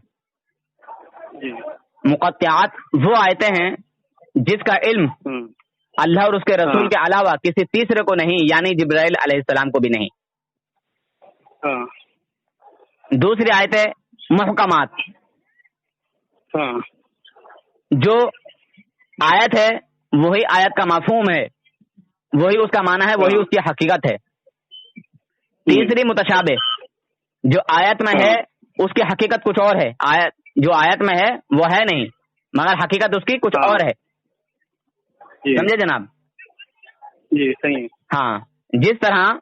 मुक़त्तिआत वो आयतें हैं जिसका इल्म अल्लाह और उसके रसूल के अलावा किसी तीसरे को नहीं, यानी जिब्राइल अलैहिस्सलाम को भी नहीं। दूसरी आयतें मुहकमात, जो आयत है वही आयत का मफहूम है, वही उसका माना है, वही उसकी हकीकत है। तीसरी मुतशाबे, जो आयत में है उसकी हकीकत कुछ और है, जो आयत में है वो है नहीं मगर हकीकत उसकी कुछ और है। समझे जनाब? जी सही है। हाँ, जिस तरह